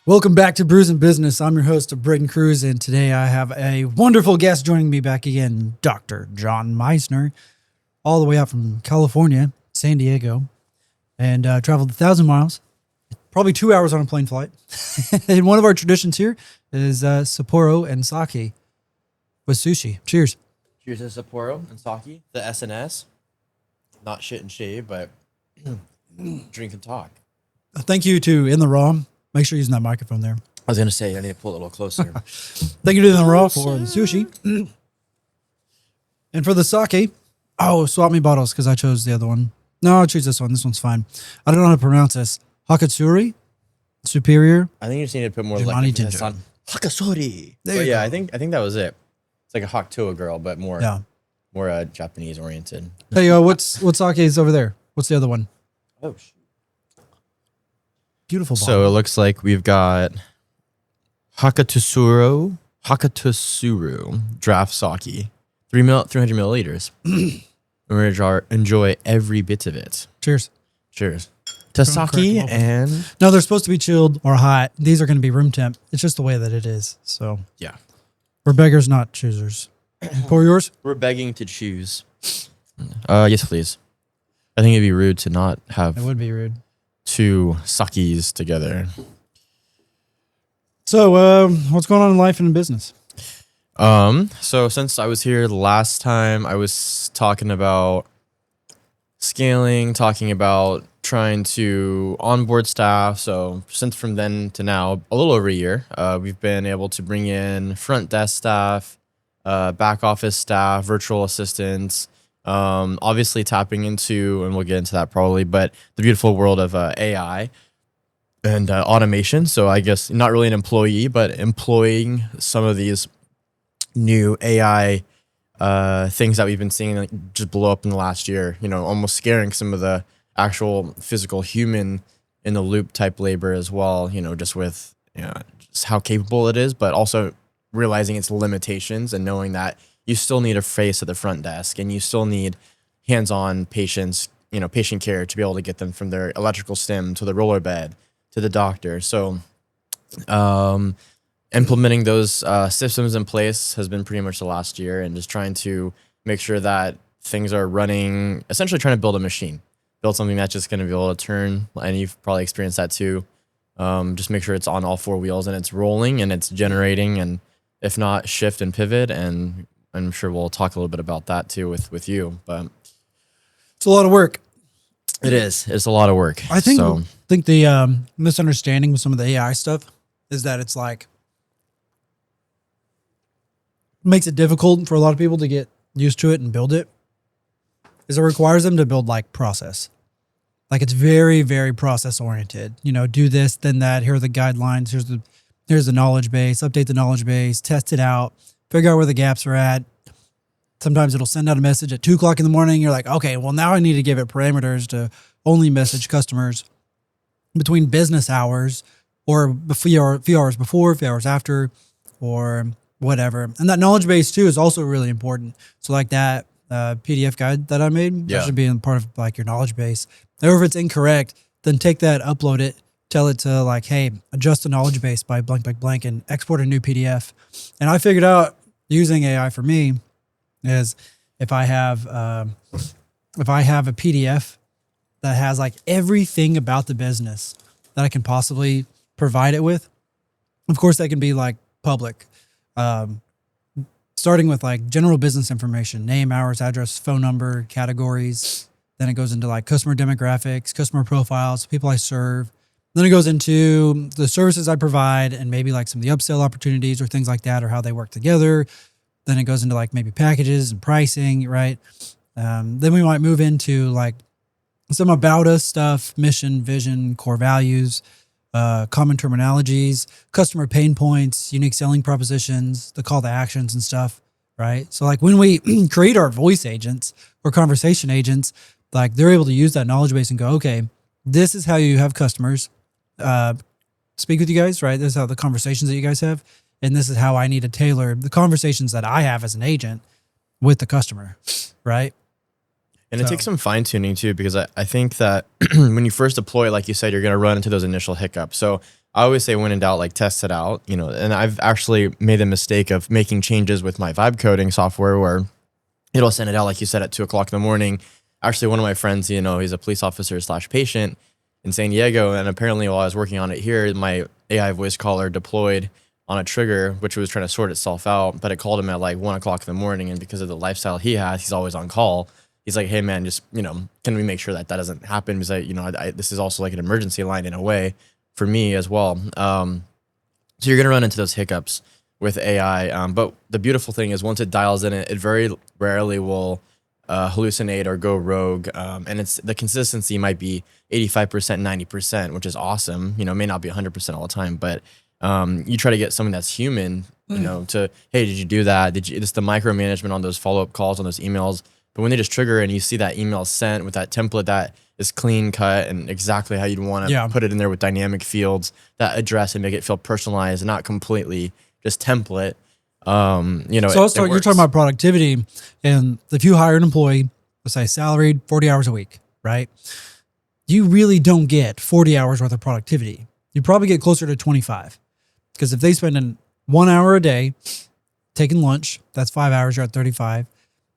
Welcome back to Brews Business. I'm your host, Braden Cruz, and today I have a wonderful guest joining me back again, Dr. John Meisner, all the way out from California, San Diego, and traveled 1,000 miles, probably 2 hours on a plane flight. And one of our traditions here is Sapporo and sake with sushi. Cheers. Cheers to Sapporo and sake, the SNS. Not shit and shave, but drink and talk. Thank you to In the Raw. Make sure you're using that microphone there. I was going to say, I need to pull it a little closer. Thank you to In the Raw for the sushi. And for the sake, swap me bottles because I chose the other one. No, I'll choose this one. This one's fine. I don't know how to pronounce this. Hakatsuri? Superior? I think you just need to put more Jumani emphasis on Hakasori. There you yeah, go. I think that was it. It's like a Hakutoa girl, but more Japanese oriented. Hey, what sake is over there? What's the other one? Oh, shit. Beautiful bottle. So it looks like we've got Hakatsuru draft sake, 300 milliliters. We're going to enjoy every bit of it. Cheers. Cheers. To sake and... No, they're supposed to be chilled or hot. These are going to be room temp. It's just the way that it is. So yeah. We're beggars, not choosers. Pour yours? We're begging to choose. Yes, please. I think it'd be rude to not have... It would be rude. Two sakis together. So, what's going on in life and in business? So since I was here the last time, I was talking about scaling, talking about trying to onboard staff. So since from then to now, a little over a year, we've been able to bring in front desk staff, back office staff, virtual assistants, obviously tapping into, and we'll get into that probably, but the beautiful world of AI and automation. So I guess not really an employee, but employing some of these new AI things that we've been seeing like just blow up in the last year, almost scaring some of the actual physical human in the loop type labor as well, just with just how capable it is, but also realizing its limitations and knowing that you still need a face at the front desk and you still need hands-on patients, patient care to be able to get them from their electrical stim to the roller bed to the doctor. So implementing those systems in place has been pretty much the last year, and just trying to make sure that things are running, essentially trying to build a machine, build something that's just going to be able to turn, and you've probably experienced that too. Just make sure it's on all four wheels and it's rolling and it's generating, and if not, shift and pivot. And I'm sure we'll talk a little bit about that too with you, but it's a lot of work. It is. It's a lot of work. I think the misunderstanding with some of the AI stuff is that it's like makes it difficult for a lot of people to get used to it and build it. Is it requires them to build like process. Like it's very, very process oriented. Do this, then that. Here are the guidelines. Here's the knowledge base. Update the knowledge base. Test it out. Figure out where the gaps are at. Sometimes it'll send out a message at 2 o'clock in the morning. You're like, okay, well now I need to give it parameters to only message customers between business hours or a few hours before, a few hours after, or whatever. And that knowledge base too is also really important. So like that PDF guide that I made, that should be in part of like your knowledge base. Or if it's incorrect, then take that, upload it, tell it to like, hey, adjust the knowledge base by blank, blank, blank, and export a new PDF. And I figured out using AI for me is if I have a PDF that has like everything about the business that I can possibly provide it with, of course that can be like public, starting with like general business information, name, hours, address, phone number, categories. Then it goes into like customer demographics, customer profiles, people I serve. Then it goes into the services I provide and maybe like some of the upsell opportunities or things like that, or how they work together. Then it goes into like maybe packages and pricing, right? Then we might move into like some about us stuff, mission, vision, core values, common terminologies, customer pain points, unique selling propositions, the call to actions and stuff, right? So like when we create our voice agents or conversation agents, like they're able to use that knowledge base and go, okay, this is how you have customers speak with you guys, right? This is how the conversations that you guys have. And this is how I need to tailor the conversations that I have as an agent with the customer, right? And it takes some fine tuning too, because I think that when you first deploy, like you said, you're going to run into those initial hiccups. So I always say when in doubt, like test it out, and I've actually made the mistake of making changes with my vibe coding software where it'll send it out, like you said, at 2:00 in the morning. Actually, one of my friends, he's a police officer / patient in San Diego. And apparently while I was working on it here, my AI voice caller deployed on a trigger, which was trying to sort itself out, but it called him at like 1:00 in the morning. And because of the lifestyle he has, he's always on call. He's like, hey man, just, can we make sure that doesn't happen? Because this is also like an emergency line in a way for me as well. So you're going to run into those hiccups with AI. But the beautiful thing is once it dials in, it very rarely will hallucinate or go rogue. And the consistency might be 85%, 90%, which is awesome. May not be 100% all the time, but you try to get something that's human, to, hey, did you do that? It's the micromanagement on those follow-up calls, on those emails. But when they just trigger and you see that email sent with that template that is clean cut and exactly how you'd want to put it in there with dynamic fields that address and make it feel personalized and not completely just template. So you're talking about productivity, and if you hire an employee, let's say salaried 40 hours a week, right? You really don't get 40 hours worth of productivity. You probably get closer to 25, because if they spend 1 hour a day taking lunch, that's 5 hours, you're at 35.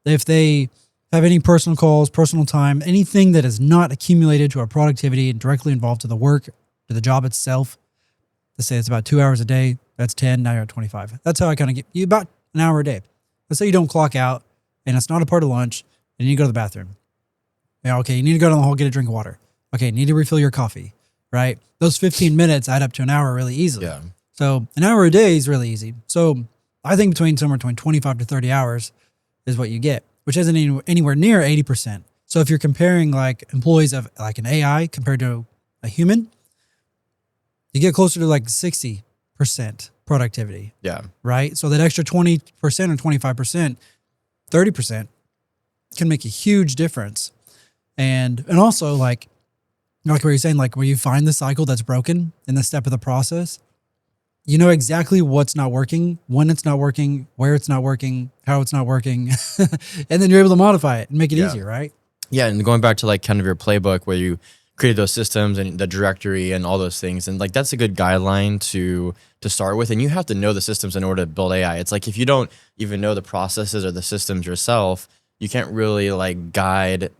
If they have any personal calls, personal time, anything that is not accumulated to our productivity and directly involved to the work, to the job itself, let's say it's about 2 hours a day, that's 10, now you're at 25. That's how I kind of get you about an hour a day. Let's say you don't clock out and it's not a part of lunch and you go to the bathroom. Yeah, okay, you need to go down the hall, get a drink of water. Okay, you need to refill your coffee, right? Those 15 minutes add up to an hour really easily. Yeah. So an hour a day is really easy. So I think somewhere between 25 to 30 hours is what you get, which isn't anywhere near 80%. So if you're comparing like employees of like an AI compared to a human, you get closer to like 60% productivity. Yeah. Right? So that extra 20% or 25%, 30% can make a huge difference. And also like what you're saying, like where you find the cycle that's broken in the step of the process, you know exactly what's not working, when it's not working, where it's not working, how it's not working. And then you're able to modify it and make it easier, right? Yeah. And going back to like kind of your playbook where you created those systems and the directory and all those things. And like, that's a good guideline to start with. And you have to know the systems in order to build AI. It's like, if you don't even know the processes or the systems yourself, you can't really like guide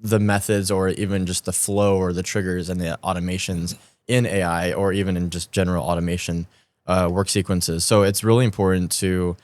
the methods or even just the flow or the triggers and the automations in AI or even in just general automation work sequences. So it's really important to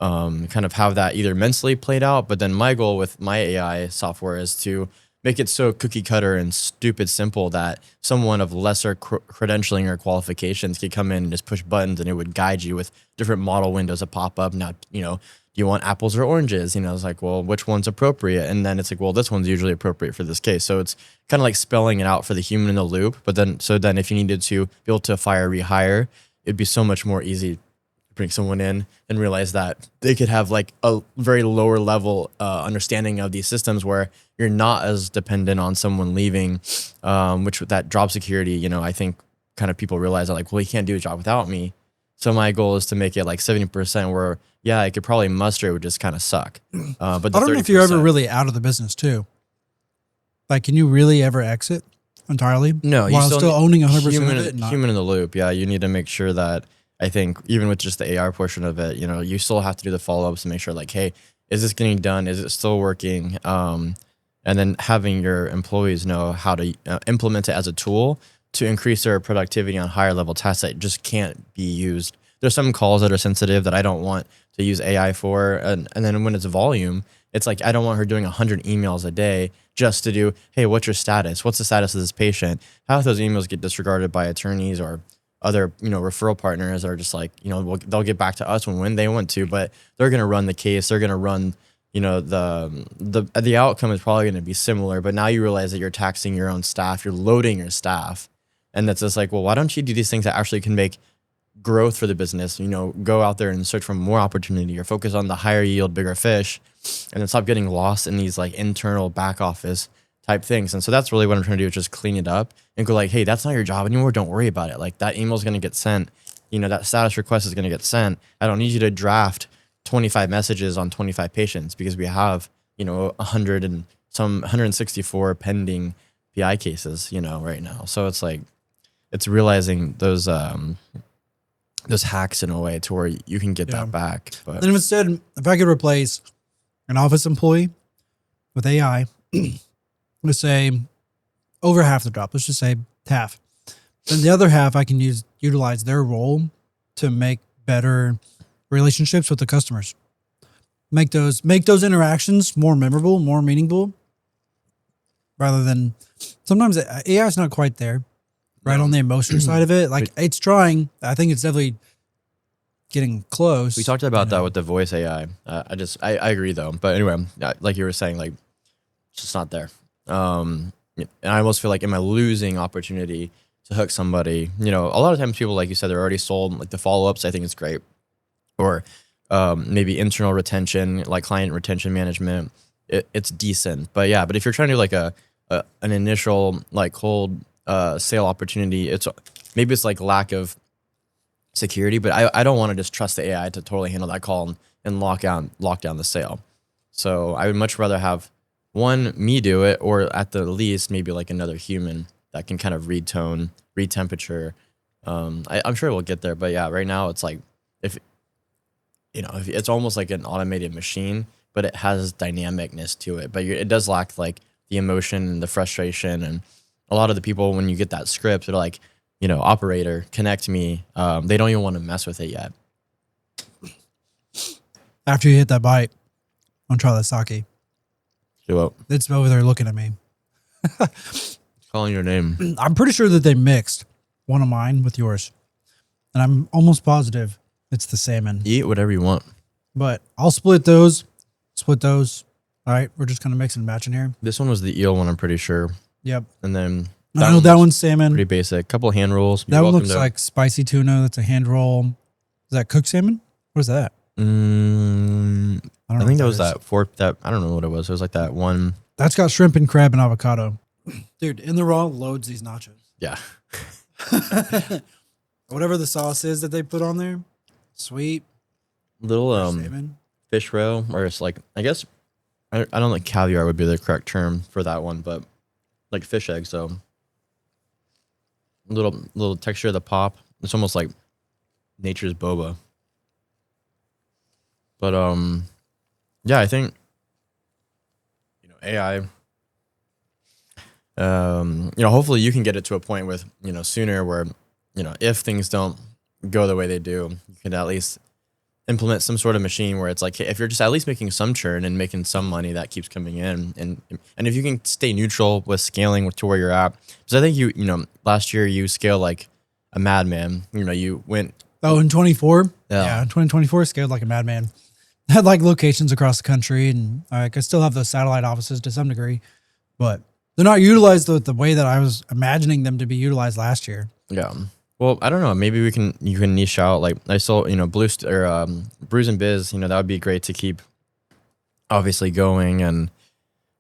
kind of have that either mentally played out, but then my goal with my AI software is to make it so cookie cutter and stupid simple that someone of lesser credentialing or qualifications could come in and just push buttons and it would guide you with different model windows that pop up. Now, do you want apples or oranges? It's like, well, which one's appropriate? And then it's like, well, this one's usually appropriate for this case. So it's kind of like spelling it out for the human in the loop. But then if you needed to be able to fire, rehire, it'd be so much more easy to bring someone in and realize that they could have like a very lower level understanding of these systems where you're not as dependent on someone leaving, which with that job security, I think kind of people realize that like, well, he can't do a job without me. So my goal is to make it like 70% where, yeah, I could probably muster, it would just kind of suck. But I don't know if you're ever really out of the business too. Like, can you really ever exit entirely? No, while still owning 100% of it? Human in the loop. Yeah, you need to make sure that, I think even with just the AR portion of it, you still have to do the follow-ups and make sure like, hey, is this getting done? Is it still working? And then having your employees know how to implement it as a tool to increase their productivity on higher level tasks that just can't be used. There's some calls that are sensitive that I don't want to use AI for. And then when it's volume, it's like, I don't want her doing 100 emails a day just to do, hey, what's your status? What's the status of this patient? How if those emails get disregarded by attorneys or other, referral partners are just like, they'll get back to us when they want to, but they're going to run the case. They're going to run, the outcome is probably going to be similar, but now you realize that you're taxing your own staff, you're loading your staff. And that's just like, well, why don't you do these things that actually can make growth for the business? Go out there and search for more opportunity or focus on the higher yield, bigger fish, and then stop getting lost in these like internal back office type things. And so that's really what I'm trying to do is just clean it up and go like, hey, that's not your job anymore. Don't worry about it. Like that email is going to get sent. That status request is going to get sent. I don't need you to draft 25 messages on 25 patients because we have, 164 pending PI cases, right now. So it's like, it's realizing those hacks in a way to where you can get that back. But then instead, if I could replace an office employee with AI, let's say over half the job, let's just say half. Then the other half, I can utilize their role to make better relationships with the customers. Make those interactions more memorable, more meaningful, rather than sometimes AI is not quite there, right, on the emotion side of it. Like it's trying. I think it's definitely getting close. We talked about that with the voice AI. I agree though. But anyway, like you were saying, like it's just not there. And I almost feel like, am I losing opportunity to hook somebody? You know, a lot of times people, like you said, they're already sold. Like the follow-ups, I think it's great. Or maybe internal retention, like client retention management. It's decent. But if you're trying to do like an initial like cold sale opportunity, it's like lack of security. But I don't want to just trust the AI to totally handle that call and lock down the sale. So I would much rather have me do it, or at the least maybe like another human that can kind of read tone, read temperature. I'm sure we'll get there. But yeah, right now it's like if it's almost like an automated machine, but it has dynamicness to it. But it does lack like the emotion and the frustration. And a lot of the people, when you get that script, they're like, operator, connect me. They don't even want to mess with it yet. After you hit that bite, I'm gonna try that sake. Do what? It's over there looking at me. Calling your name. I'm pretty sure that they mixed one of mine with yours. And I'm almost positive it's the salmon. Eat whatever you want. But I'll split those. All right. We're just kind of mixing and matching here. This one was the eel one, I'm pretty sure. Yep. And then I know that one's salmon. Pretty basic. Couple of hand rolls. That one looks like spicy tuna. That's a hand roll. Is that cooked salmon? What is that? I think that was that fork. That I don't know what it was. It was like that one. That's got shrimp and crab and avocado. Dude, in the raw loads these nachos. Yeah. Whatever the sauce is that they put on there. Sweet. Little fish roe, or it's like, I guess I don't think caviar would be the correct term for that one, but like fish eggs. So little texture of the pop. It's almost like nature's boba. But I think AI. Hopefully you can get it to a point with sooner where if things don't go the way they do, you can at least implement some sort of machine where it's like, hey, if you're just at least making some churn and making some money that keeps coming in, and if you can stay neutral with scaling to where you're at, because I think last year you scaled like a madman. You went in 24. Yeah, in 2024 scaled like a madman. Had like locations across the country, and I still have those satellite offices to some degree, but they're not utilized the way that I was imagining them to be utilized last year. Yeah. Well, I don't know. Maybe you can niche out. Like I saw, Brews and Biz. That would be great to keep, obviously going, and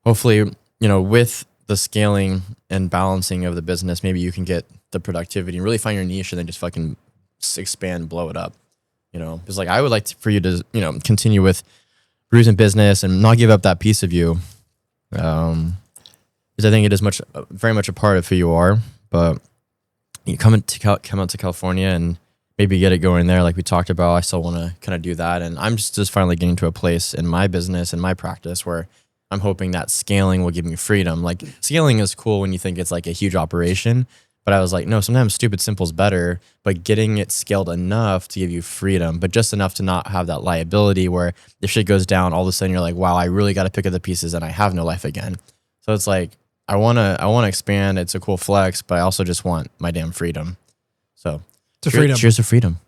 hopefully, with the scaling and balancing of the business, maybe you can get the productivity and really find your niche, and then just fucking expand, blow it up. Because like I would like for you to continue with Brews and Business and not give up that piece of you, because I think it is very much a part of who you are, but. You come out to California and maybe get it going there, like we talked about. I still want to kind of do that, and I'm just finally getting to a place in my business and my practice where I'm hoping that scaling will give me freedom. Like scaling is cool when you think it's like a huge operation, but I was like, no, sometimes stupid simple is better. But getting it scaled enough to give you freedom, but just enough to not have that liability where if shit goes down, all of a sudden you're like, wow, I really got to pick up the pieces and I have no life again. So it's like. I wanna expand. It's a cool flex, but I also just want my damn freedom. So freedom. Cheers to freedom.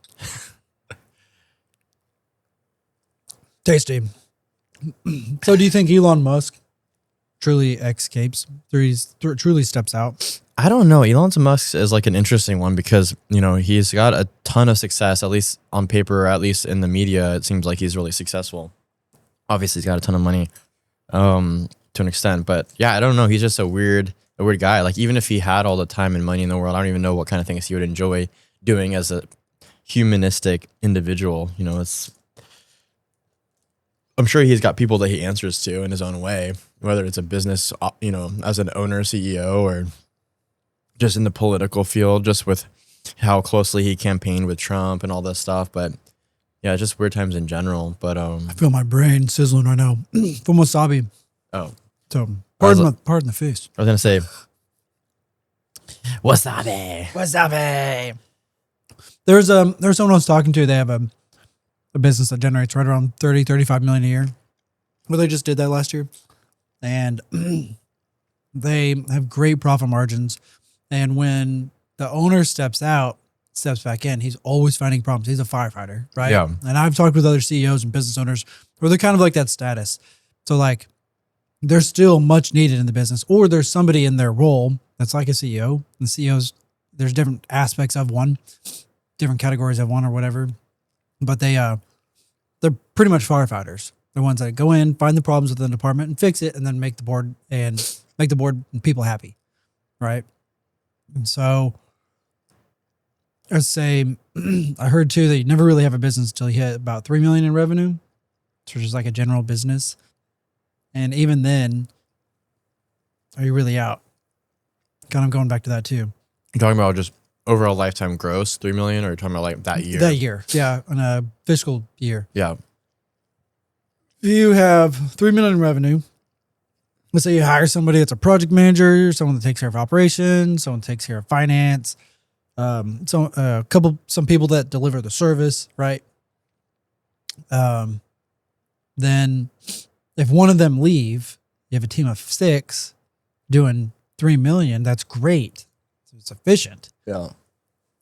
Tasty. So do you think Elon Musk truly escapes? Truly steps out? I don't know. Elon Musk is like an interesting one because, he's got a ton of success, at least on paper, or at least in the media. It seems like he's really successful. Obviously, he's got a ton of money. To an extent, but yeah, I don't know. He's just a weird guy. Like even if he had all the time and money in the world, I don't even know what kind of things he would enjoy doing as a humanistic individual. I'm sure he's got people that he answers to in his own way, whether it's a business, as an owner, CEO, or just in the political field, just with how closely he campaigned with Trump and all this stuff. But yeah, just weird times in general. But I feel my brain sizzling right now from wasabi. Oh, So pardon the face. I was gonna say wasabi. Wasabi. There's someone I was talking to. They have a business that generates right around 30, 35 million a year. Well, they just did that last year, and they have great profit margins. And when the owner steps back in, he's always finding problems. He's a firefighter, right? Yeah. And I've talked with other CEOs and business owners where they're kind of like that status. So like, they're still much needed in the business, or there's somebody in their role that's like a CEO. And CEOs, there's different aspects of one, different categories of one or whatever, but they're pretty much firefighters. They're ones that go in, find the problems within the department and fix it, and then make the board and people happy, right? And so I'd say I heard too that you never really have a business until you hit about 3 million in revenue, which is like a general business. And even then, are you really out? Kind of going back to that too. You're talking about just overall lifetime gross, 3 million, or you're talking about like that year? That year, yeah, in a fiscal year. Yeah. If you have 3 million in revenue, let's say you hire somebody that's a project manager, someone that takes care of operations, someone that takes care of finance, some people that deliver the service, right? Then if one of them leave, you have a team of 6 doing 3 million. That's great. It's efficient. Yeah.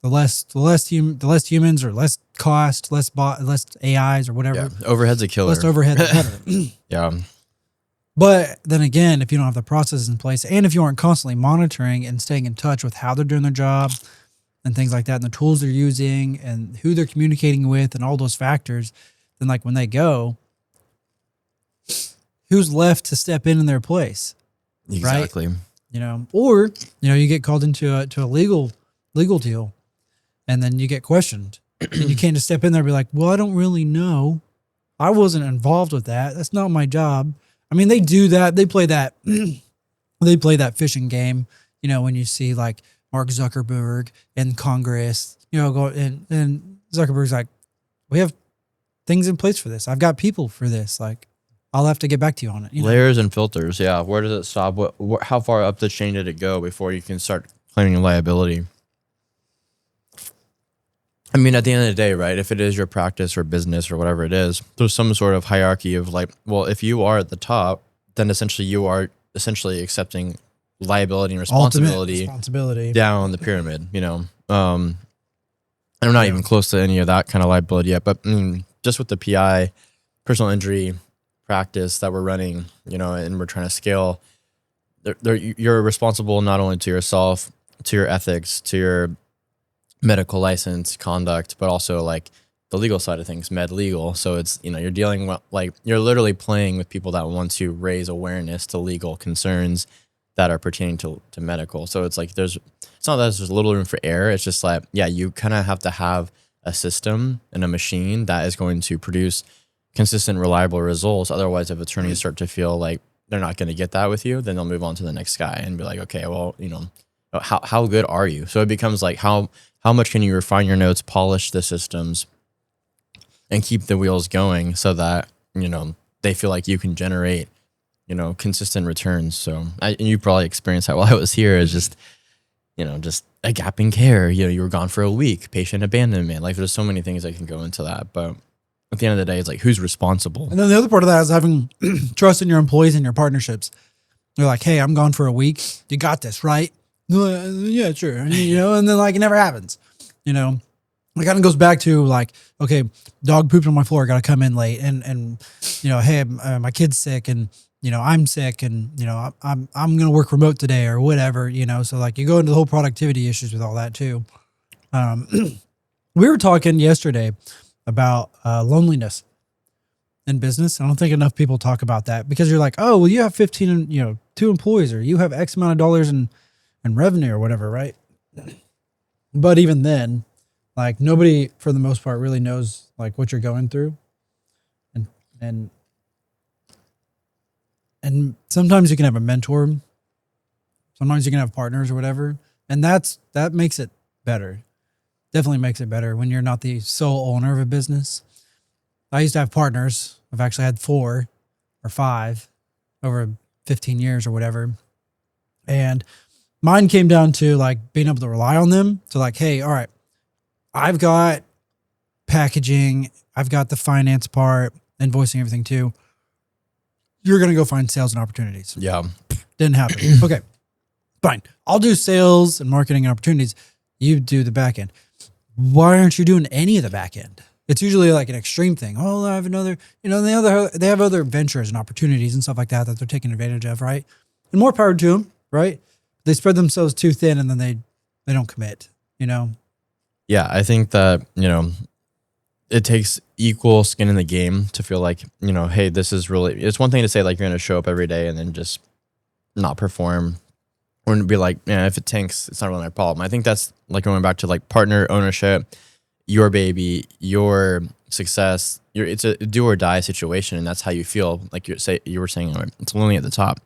The less humans or less cost, less AIs or whatever. Yeah. Overhead's a killer. Less overhead, the better. Yeah. But then again, if you don't have the processes in place, and if you aren't constantly monitoring and staying in touch with how they're doing their job and things like that, and the tools they're using and who they're communicating with and all those factors, then like when they go, who's left to step in their place? Exactly. Right? Or you get called into a legal deal, and then you get questioned. And you can't just step in there and be like, well, I don't really know. I wasn't involved with that. That's not my job. I mean, they do that. They play that. They play that fishing game. When you see like Mark Zuckerberg in Congress, go and Zuckerberg's like, we have things in place for this. I've got people for this. Like, I'll have to get back to you on it. Layers and filters. Yeah. Where does it stop? How far up the chain did it go before you can start claiming liability? I mean, at the end of the day, right, if it is your practice or business or whatever it is, there's some sort of hierarchy of like, well, if you are at the top, then essentially you are accepting liability and responsibility down the pyramid, And I'm not even close to any of that kind of liability yet, but just with the PI, personal injury practice that we're running, and we're trying to scale, you're responsible not only to yourself, to your ethics, to your medical license, conduct, but also like the legal side of things, med legal. So it's, you're dealing with you're literally playing with people that want to raise awareness to legal concerns that are pertaining to medical. So it's like, it's not that there's little room for error. It's just like, yeah, you kind of have to have a system and a machine that is going to produce consistent, reliable results. Otherwise, if attorneys start to feel like they're not going to get that with you, then they'll move on to the next guy and be like, okay, well, how good are you? So it becomes like, how much can you refine your notes, polish the systems, and keep the wheels going so that, they feel like you can generate, consistent returns. So and you probably experienced that while I was here, is just, just a gap in care. You were gone for a week, patient abandonment. Like there's so many things that can go into that. But at the end of the day, it's like, who's responsible? And then the other part of that is having trust in your employees and your partnerships. They're like, hey, I'm gone for a week. You got this, right? Yeah, sure. And then like it never happens. It kind of goes back to like, okay, dog pooped on my floor, got to come in late, and hey, my kid's sick, and I'm sick, and I'm gonna work remote today or whatever. So like you go into the whole productivity issues with all that too. We were talking yesterday about loneliness in business. I don't think enough people talk about that, because you're like, oh, well, you have 2 employees, or you have X amount of dollars in revenue or whatever, right? But even then, like nobody for the most part really knows like what you're going through. And sometimes you can have a mentor, sometimes you can have partners or whatever, And that makes it better. Definitely makes it better when you're not the sole owner of a business. I used to have partners. I've actually had 4 or 5 over 15 years or whatever. And mine came down to like being able to rely on them to like, hey, all right, I've got packaging, I've got the finance part, invoicing, everything too. You're going to go find sales and opportunities. Yeah. Didn't happen. Okay, fine. I'll do sales and marketing and opportunities. You do the back end. Why aren't you doing any of the back end? It's usually like an extreme thing. Oh, I have another, they have other ventures and opportunities and stuff like that they're taking advantage of, right? And more power to them, right? They spread themselves too thin and then they don't commit, Yeah, I think that, it takes equal skin in the game to feel like, hey, this is really, it's one thing to say like you're going to show up every day and then just not perform or be like, yeah, if it tanks, it's not really my problem. I think that's like going back to like partner ownership, your baby, your success, it's a do or die situation. And that's how you feel. Like you were saying, it's lonely at the top.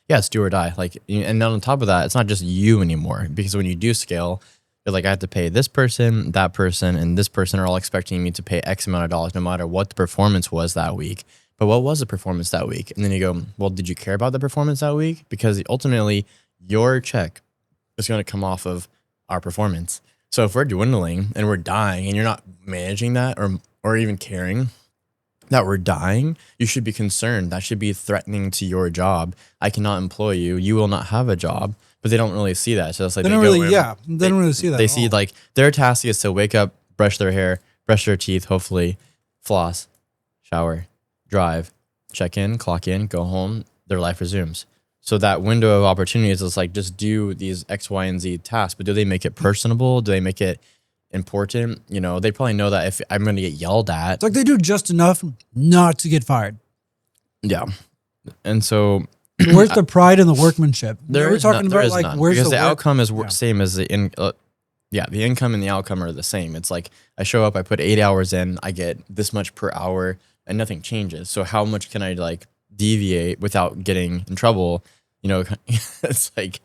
Yeah, it's do or die. Like, and then on top of that, it's not just you anymore, because when you do scale, you're like, I have to pay this person, that person, and this person are all expecting me to pay X amount of dollars, no matter what the performance was that week. But what was the performance that week? And then you go, well, did you care about the performance that week? Because ultimately, your check is going to come off of our performance. So if we're dwindling and we're dying and you're not managing that or even caring that we're dying, you should be concerned. That should be threatening to your job. I cannot employ you. You will not have a job. But they don't really see that. So it's like they don't really see that. They see like their task is to wake up, brush their hair, brush their teeth, hopefully, floss, shower, drive, check in, clock in, go home. Their life resumes. So that window of opportunities is like, just do these X, Y, and Z tasks. But do they make it personable? Do they make it important? They probably know that if I'm going to get yelled at. It's like they do just enough not to get fired. Yeah. And so where's the pride in the workmanship? We're talking about like none. Where's the outcome is same as the the income and the outcome are the same. It's like I show up, I put 8 hours in, I get this much per hour, and nothing changes. So how much can I like deviate without getting in trouble? It's like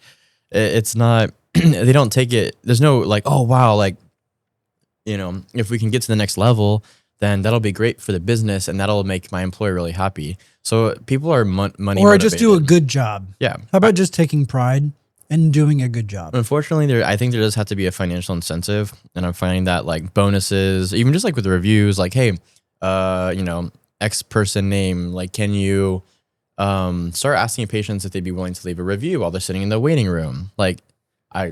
it's not. They don't take it. There's no like, oh wow, like if we can get to the next level, then that'll be great for the business and that'll make my employer really happy. So people are money or motivated. Just do a good job. Yeah. How about just taking pride and doing a good job? Unfortunately, I think there does have to be a financial incentive, and I'm finding that like bonuses, even just like with the reviews, like hey, X person name, like can you start asking patients if they'd be willing to leave a review while they're sitting in the waiting room? Like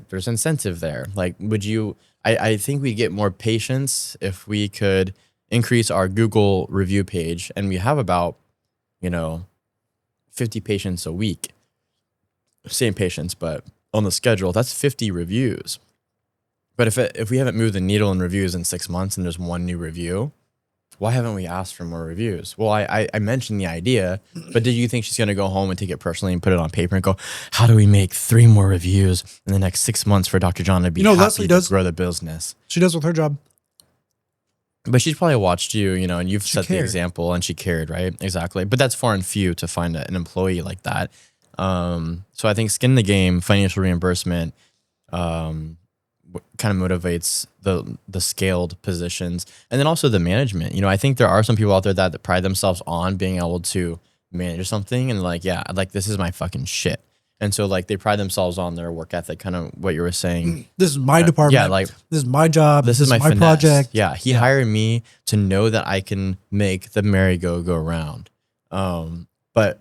there's incentive there. Like would you? I think we get more patients if we could increase our Google review page, and we have about 50 patients a week. Same patients, but on the schedule, that's 50 reviews. But if we haven't moved the needle in reviews in 6 months and there's one new review, why haven't we asked for more reviews? Well, I mentioned the idea, but did you think she's going to go home and take it personally and put it on paper and go, how do we make 3 more reviews in the next 6 months for Dr. John to be happy Leslie to grow the business? She does with her job. But she's probably watched you, and you've set the example, and she cared, right? Exactly. But that's far and few to find an employee like that. So I think skin in the game, financial reimbursement, kind of motivates the scaled positions, and then also the management. I think there are some people out there that pride themselves on being able to manage something, and like, yeah, like this is my fucking shit. And so like they pride themselves on their work ethic, kind of what you were saying. This is my department. Yeah, like this is my job. This is my project. Yeah, he hired me to know that I can make the merry-go go round. But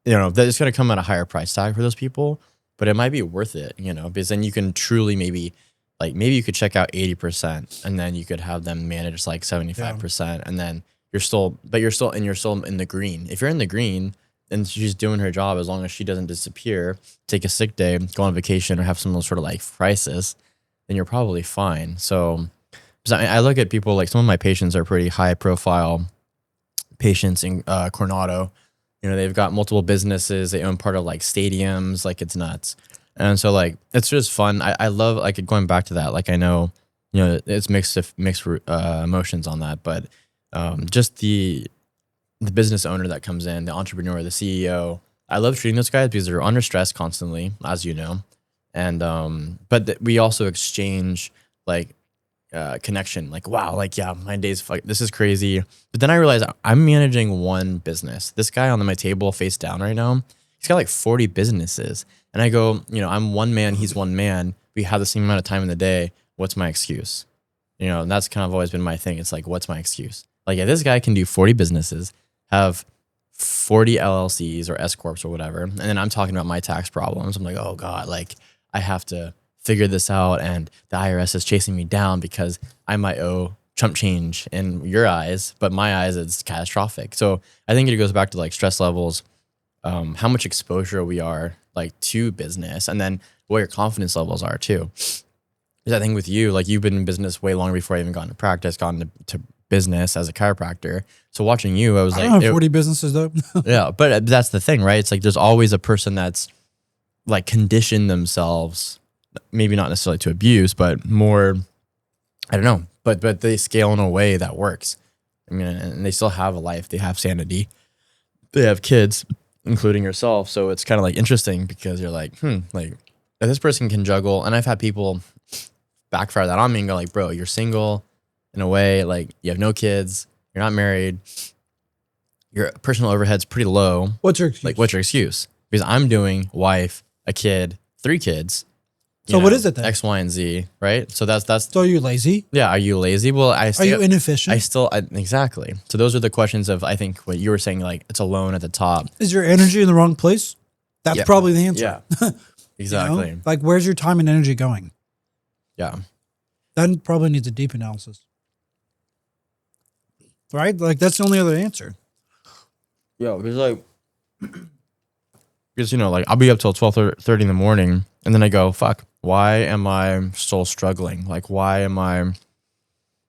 that is going to come at a higher price tag for those people. But it might be worth it, because then you can truly maybe you could check out 80%, and then you could have them manage like 75%, and then you're still in the green. If you're in the green, and she's doing her job, as long as she doesn't disappear, take a sick day, go on vacation, or have some sort of like crisis, then you're probably fine. So I look at people, like some of my patients are pretty high profile patients in Coronado. They've got multiple businesses. They own part of like stadiums, like it's nuts. And so like, it's just fun. I love like going back to that. Like I know, it's mixed emotions on that, but just the business owner that comes in, the entrepreneur, the CEO. I love treating those guys because they're under stress constantly, as you know. And but we also exchange like connection, like wow, like yeah, my day's this is crazy. But then I realized I'm managing one business. This guy on my table face down right now, he's got like 40 businesses. And I go, I'm one man, he's one man. We have the same amount of time in the day. What's my excuse? And that's kind of always been my thing. It's like, what's my excuse? Like, if this guy can do 40 businesses, have 40 LLCs or S Corps or whatever, and then I'm talking about my tax problems. I'm like, oh God, like I have to figure this out, and the IRS is chasing me down because I might owe chump change in your eyes, but my eyes, it's catastrophic. So I think it goes back to like stress levels, how much exposure we are like to business, and then what your confidence levels are too. Because I think with you, like you've been in business way longer before I even got into practice, got into business as a chiropractor. So watching you, I was like, I don't have 40 businesses though. yeah, but that's the thing, right? It's like there's always a person that's like conditioned themselves, maybe not necessarily to abuse, but more, I don't know, but they scale in a way that works. I mean, and they still have a life, they have sanity, they have kids, including yourself. So it's kind of like interesting because you're like, like if this person can juggle, and I've had people backfire that on me and go like, bro, you're single in a way, like you have no kids, you're not married, your personal overhead's pretty low. What's your excuse? Like, what's your excuse? Because I'm doing wife, a kid, 3 kids. So what is it then? X, Y, and Z, right? So that's. So are you lazy? Yeah. Are you lazy? Well, Are you inefficient? Exactly. So those are the questions of, I think what you were saying, like it's alone at the top. Is your energy in the wrong place? That's probably the answer. Yeah. Exactly. Like where's your time and energy going? Yeah. That probably needs a deep analysis. Right? Like that's the only other answer. Yeah. Because like I'll be up till 12:30 in the morning, and then I go, fuck, why am I still struggling? Like, why am I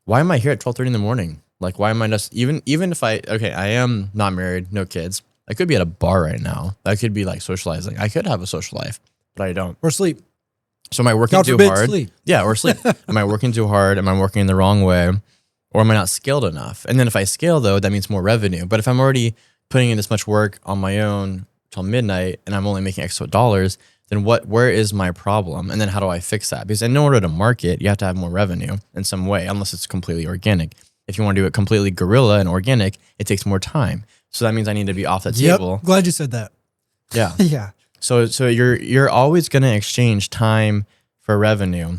here at 12:30 in the morning? Like, why am I just, even if I am not married, no kids. I could be at a bar right now. I could be like socializing. I could have a social life, but I don't. Or sleep. So am I working too hard? Sleep. Yeah, or sleep. Am I working too hard? Am I working the wrong way? Or am I not scaled enough? And then if I scale though, that means more revenue. But if I'm already putting in this much work on my own till midnight and I'm only making extra dollars, then where is my problem? And then how do I fix that? Because in order to market, you have to have more revenue in some way, unless it's completely organic. If you want to do it completely guerrilla and organic, it takes more time. So that means I need to be off the table. Glad you said that. Yeah. Yeah. So you're always going to exchange time for revenue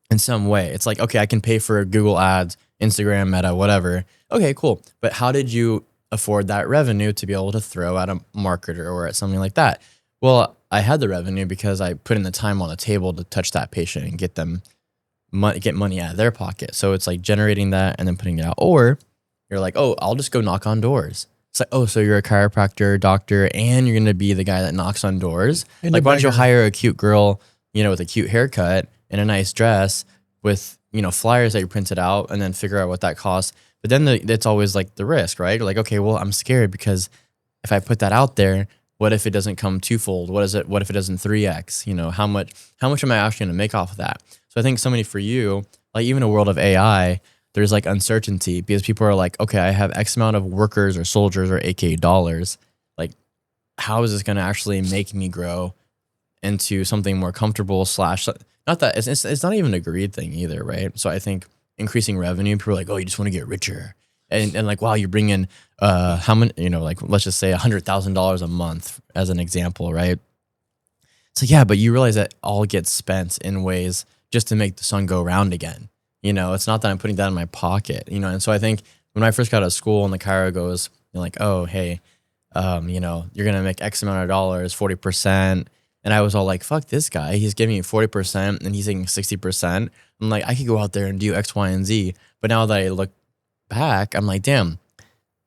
in some way. It's like, okay, I can pay for Google Ads, Instagram, Meta, whatever. Okay, cool. But how did you afford that revenue to be able to throw at a marketer or at something like that? Well, I had the revenue because I put in the time on the table to touch that patient and get them get money out of their pocket. So it's like generating that and then putting it out. Or you're like, oh, I'll just go knock on doors. It's like, oh, so you're a chiropractor, doctor, and you're going to be the guy that knocks on doors. And like, why don't you hire a cute girl, with a cute haircut and a nice dress with, flyers that you printed out, and then figure out what that costs. But then it's always like the risk, right? Like, okay, well, I'm scared because if I put that out there, what if it doesn't come twofold? What if it doesn't 3x? How much am I actually going to make off of that? So I think somebody for you, like even a world of AI, there's like uncertainty because people are like, okay, I have X amount of workers or soldiers or AKA dollars. Like, how is this going to actually make me grow into something more comfortable / not that it's not even a greed thing either, right? So I think increasing revenue, people are like, oh, you just want to get richer. And like, wow, you bring in how many, like let's just say $100,000 a month as an example, right? It's like, yeah, but you realize that all gets spent in ways just to make the sun go round again. It's not that I'm putting that in my pocket, And so I think when I first got out of school and the chiro goes, you're like, oh, hey, you're going to make X amount of dollars, 40%. And I was all like, fuck this guy. He's giving me 40% and he's taking 60%. I'm like, I could go out there and do X, Y, and Z. But now that I look back, I'm like, damn,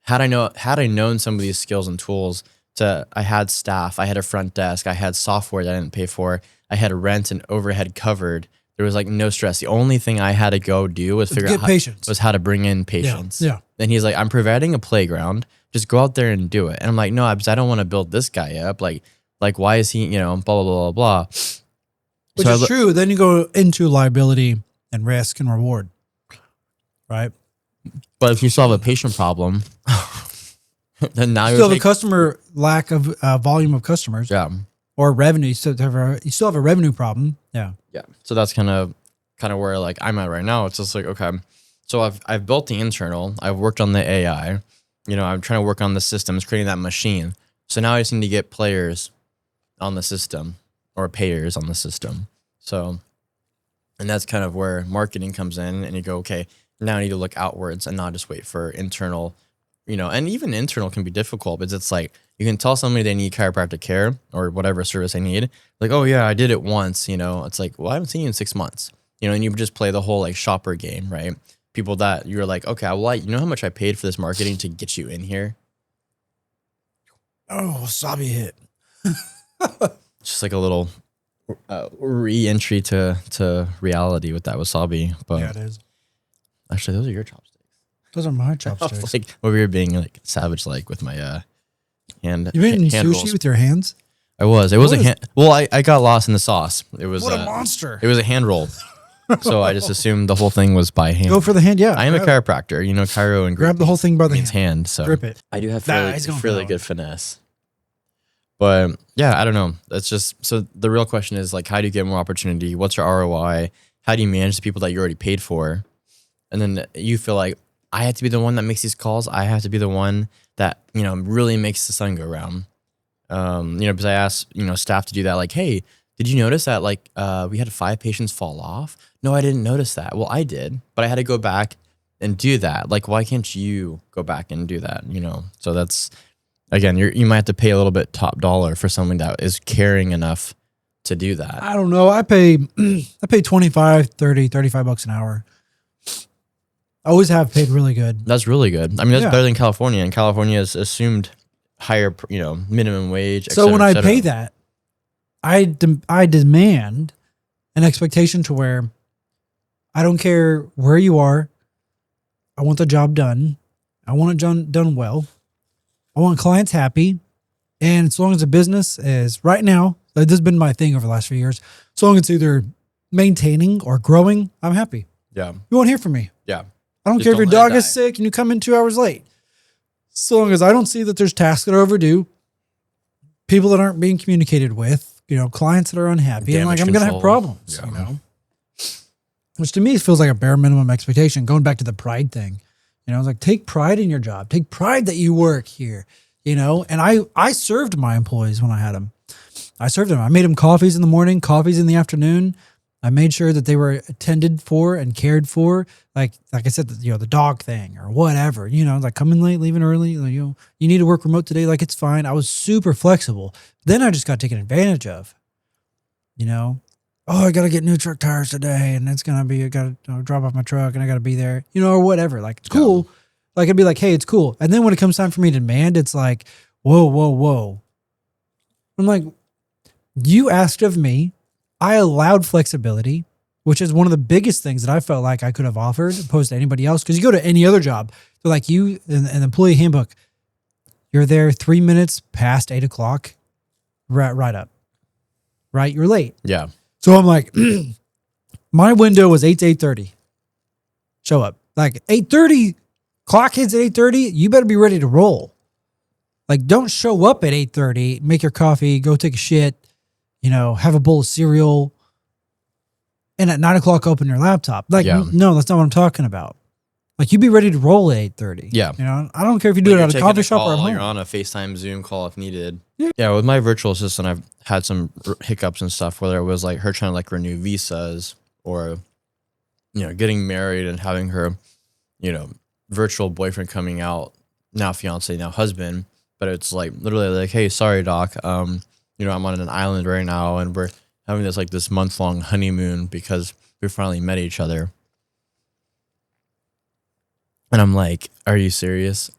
had I known some of these skills and tools I had staff, I had a front desk, I had software that I didn't pay for, I had rent and overhead covered. There was like no stress. The only thing I had to go do was figure out how to bring in patients. Yeah. And he's like, I'm providing a playground. Just go out there and do it. And I'm like, no, because I don't want to build this guy up. Like, why is he, blah, blah, blah, blah. Which is true. Then you go into liability and risk and reward, right? But if you still have a patient problem, then now you still have a customer lack of volume of customers. Yeah. or revenue. You still have a revenue problem. Yeah. Yeah. So that's kind of where like I'm at right now. It's just like, okay, so I've built the internal, I've worked on the AI, I'm trying to work on the systems, creating that machine. So now I just need to get players on the system or payers on the system. So, and that's kind of where marketing comes in, and you go, okay, now I need to look outwards and not just wait for internal, and even internal can be difficult because it's like, you can tell somebody they need chiropractic care or whatever service they need. Like, oh yeah, I did it once, it's like, well, I haven't seen you in 6 months, and you just play the whole like shopper game, right? People that you're like, okay, well, you know how much I paid for this marketing to get you in here? Oh, wasabi hit. Just like a little re-entry to reality with that wasabi. But Yeah, it is. actually, those are your chopsticks. Those are my chopsticks. Like over here being like savage, like with my hand. You made hand sushi rolls. with your hands? I was. It was a hand. Well, I got lost in the sauce. It was What a monster. It was a hand roll. So I just assumed the whole thing was by hand. Go for the hand, yeah. I am a chiropractor. Chiro and grab the whole thing by the means hand. So grip it. I do have he's going for really that good finesse. But yeah, I don't know. That's just, so the real question is like, how do you get more opportunity? What's your ROI? How do you manage the people that you already paid for? And then you feel like I have to be the one that makes these calls. I have to be the one that, really makes the sun go round. Because I asked, staff to do that. Like, hey, did you notice that like we had 5 patients fall off? No, I didn't notice that. Well, I did, but I had to go back and do that. Like, why can't you go back and do that? So that's, again, you might have to pay a little bit top dollar for someone that is caring enough to do that. I don't know. I pay 25, 30, 35 bucks an hour. I always have paid really good. That's really good. I mean, that's Yeah. better than California, and California has assumed higher, minimum wage. So when I pay that, I demand an expectation to where I don't care where you are. I want the job done. I want it done well. I want clients happy. And as long as the business is right now, like this has been my thing over the last few years, as long as it's either maintaining or growing, I'm happy. Yeah. You won't hear from me. Yeah. I don't Just care if your don't let it dog is die. sick and you come in 2 hours late. So long as I don't see that there's tasks that are overdue, people that aren't being communicated with, clients that are unhappy, and like I'm Damage going to have control. problems, Yeah. Which to me feels like a bare minimum expectation. Going back to the pride thing, it's like take pride in your job, take pride that you work here, and I served my employees when I had them. I served them. I made them coffees in the morning, coffees in the afternoon. I made sure that they were attended for and cared for. Like I said, the dog thing or whatever, like coming late, leaving early, you need to work remote today. Like it's fine. I was super flexible. Then I just got taken advantage of, oh, I got to get new truck tires today. And it's going to be, I got to drop off my truck and I got to be there, or whatever. Like it's cool. Like I'd be like, hey, it's cool. And then when it comes time for me to demand, it's like, whoa. I'm like, you asked of me. I allowed flexibility, which is one of the biggest things that I felt like I could have offered opposed to anybody else. Because you go to any other job, they're like you in the employee handbook, you're there 3 minutes past 8 o'clock, right up, right? You're late. Yeah. So I'm like, my window was 8 to 8:30. Show up. Like 8:30, clock hits at 8:30, you better be ready to roll. Like don't show up at 8:30, make your coffee, go take a shit, have a bowl of cereal, and at 9 o'clock open your laptop. Like, no, that's not what I'm talking about. Like you be ready to roll at 8:30. Yeah. I don't care if you do it at a coffee shop or at home. You're on a FaceTime Zoom call if needed. Yeah. With my virtual assistant, I've had some hiccups and stuff, whether it was like her trying to like renew visas or, getting married and having her, virtual boyfriend coming out, now fiance, now husband. But it's like literally like, hey, sorry, doc. I'm on an island right now and we're having this month-long honeymoon because we finally met each other. And I'm like, are you serious?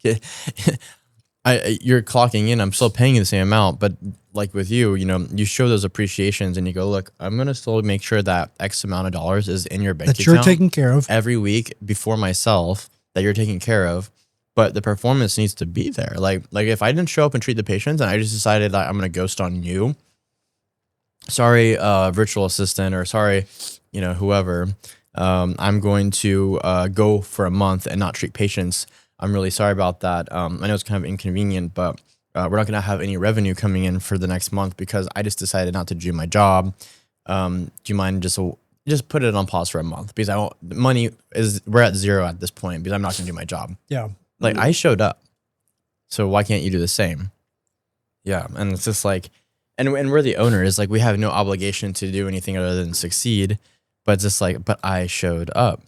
You're clocking in. I'm still paying you the same amount. But like with you, you show those appreciations and you go, look, I'm going to still make sure that X amount of dollars is in your bank account. That you're taken care of. Every week before myself that you're taking care of. But the performance needs to be there. Like if I didn't show up and treat the patients and I just decided that I'm going to ghost on you, sorry, virtual assistant, or sorry, whoever, I'm going to go for a month and not treat patients. I'm really sorry about that. I know it's kind of inconvenient, but we're not going to have any revenue coming in for the next month because I just decided not to do my job. Do you mind just put it on pause for a month because we're at zero at this point because I'm not going to do my job. Yeah. Like I showed up. So why can't you do the same? Yeah. And it's just like, and we're the owners, like we have no obligation to do anything other than succeed. But it's just like, but I showed up,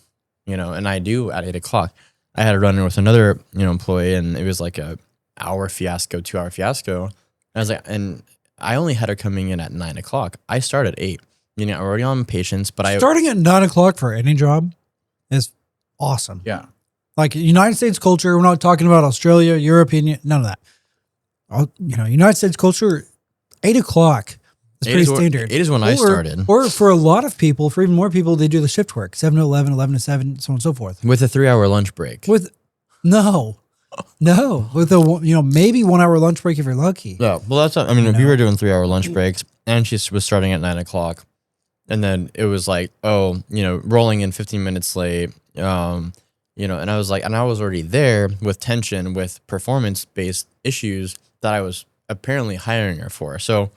and I do at 8 o'clock. I had a run-in with another, employee, and it was like a 2-hour fiasco. And I was like, and I only had her coming in at 9 o'clock. I start at 8. I'm already on patience, but starting at 9 o'clock for any job is awesome. Yeah. Like United States culture, we're not talking about Australia, European, none of that. United States culture, 8 o'clock. It's pretty standard. 8 is when I started. Or for a lot of people, for even more people, they do the shift work, 7 to 11, 11 to 7, so on and so forth. With a 3-hour lunch break. No. With a, maybe 1 hour lunch break if you're lucky. Yeah. Well, if you were doing 3-hour lunch breaks and she was starting at 9 o'clock and then it was like, rolling in 15 minutes late, and I was like, and I was already there with tension, with performance-based issues that I was apparently hiring her for. So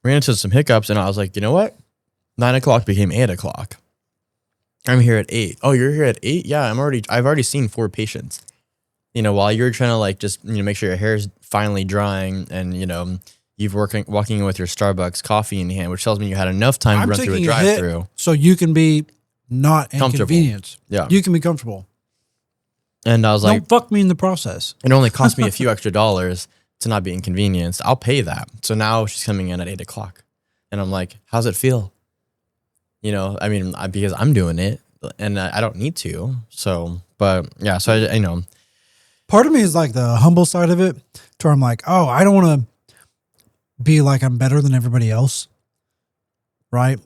ran into some hiccups and I was like, you know what? 9 o'clock became 8 o'clock. I'm here at 8. Oh, you're here at 8? Yeah, I've already seen 4 patients. While you're trying to like just make sure your hair is finally drying and you've walking in with your Starbucks coffee in hand, which tells me you had enough time to run through a drive-through. So you can be not inconvenienced. Yeah. You can be comfortable. And I was like, don't fuck me in the process. It only cost me a few extra dollars to not be inconvenienced. I'll pay that. So now she's coming in at 8 o'clock. And I'm like, how's it feel? Because I'm doing it and I don't need to. So, but yeah, so I know. Part of me is like the humble side of it, to where I'm like, oh, I don't want to be like I'm better than everybody else. Right?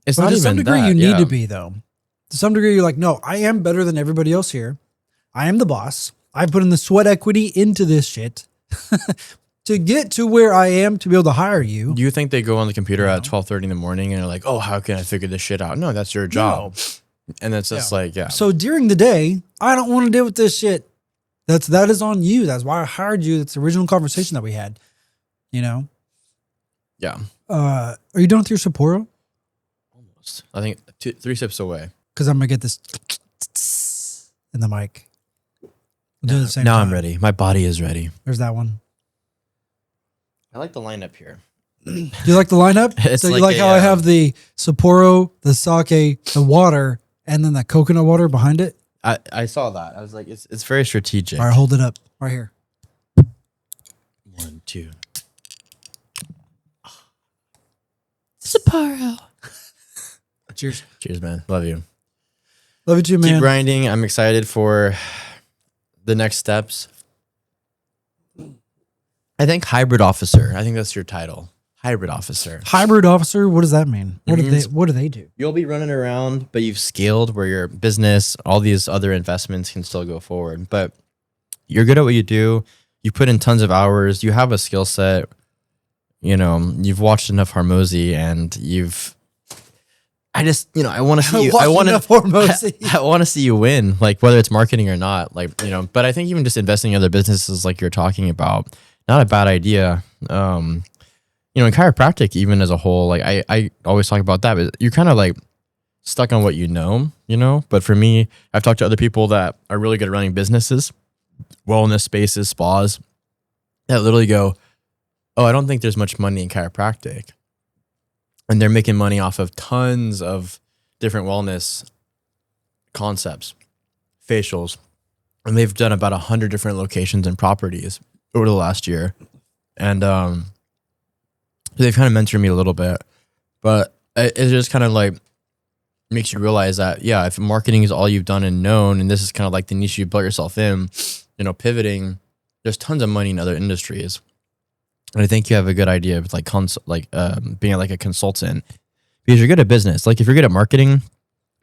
It's but not to even some degree that, you need to be though. To some degree you're like, no, I am better than everybody else here. I am the boss. I put in the sweat equity into this shit to get to where I am to be able to hire you. Do you think they go on the computer at 12:30 in the morning and are like, oh, how can I figure this shit out? No, that's your job. No. And it's just like, yeah. So during the day, I don't want to deal with this shit. That is on you. That's why I hired you. That's the original conversation that we had. Yeah. Are you done with your Sapporo? Almost. I think 3 sips away. Because I'm going to get this in the mic. We'll do the same now time. I'm ready. My body is ready. There's that one. I like the lineup here. Do you like the lineup? It's so you like how I have the Sapporo, the sake, the water, and then the coconut water behind it? I saw that. I was like, it's very strategic. All right, hold it up. Right here. 1, 2. Sapporo. Cheers. Cheers, man. Love you. Love you too, man. Keep grinding. I'm excited for the next steps. I think hybrid officer. I think that's your title. Hybrid officer. Hybrid officer? What does that mean? What do they do? You'll be running around, but you've scaled where your business, all these other investments can still go forward. But you're good at what you do. You put in tons of hours. You have a skill set. You've watched enough Hormozy and I want to see you. I want to see you win, like whether it's marketing or not, but I think even just investing in other businesses like you're talking about, not a bad idea. In chiropractic, even as a whole, like I always talk about that, but you're kind of like stuck on what but for me, I've talked to other people that are really good at running businesses, wellness spaces, spas, that literally go, oh, I don't think there's much money in chiropractic. And they're making money off of tons of different wellness concepts, facials. And they've done about 100 different locations and properties over the last year. And they've kind of mentored me a little bit. But it just kind of like makes you realize that, yeah, if marketing is all you've done and known, and this is kind of like the niche you built yourself in, pivoting, there's tons of money in other industries. And I think you have a good idea of being like a consultant, because you're good at business. Like if you're good at marketing,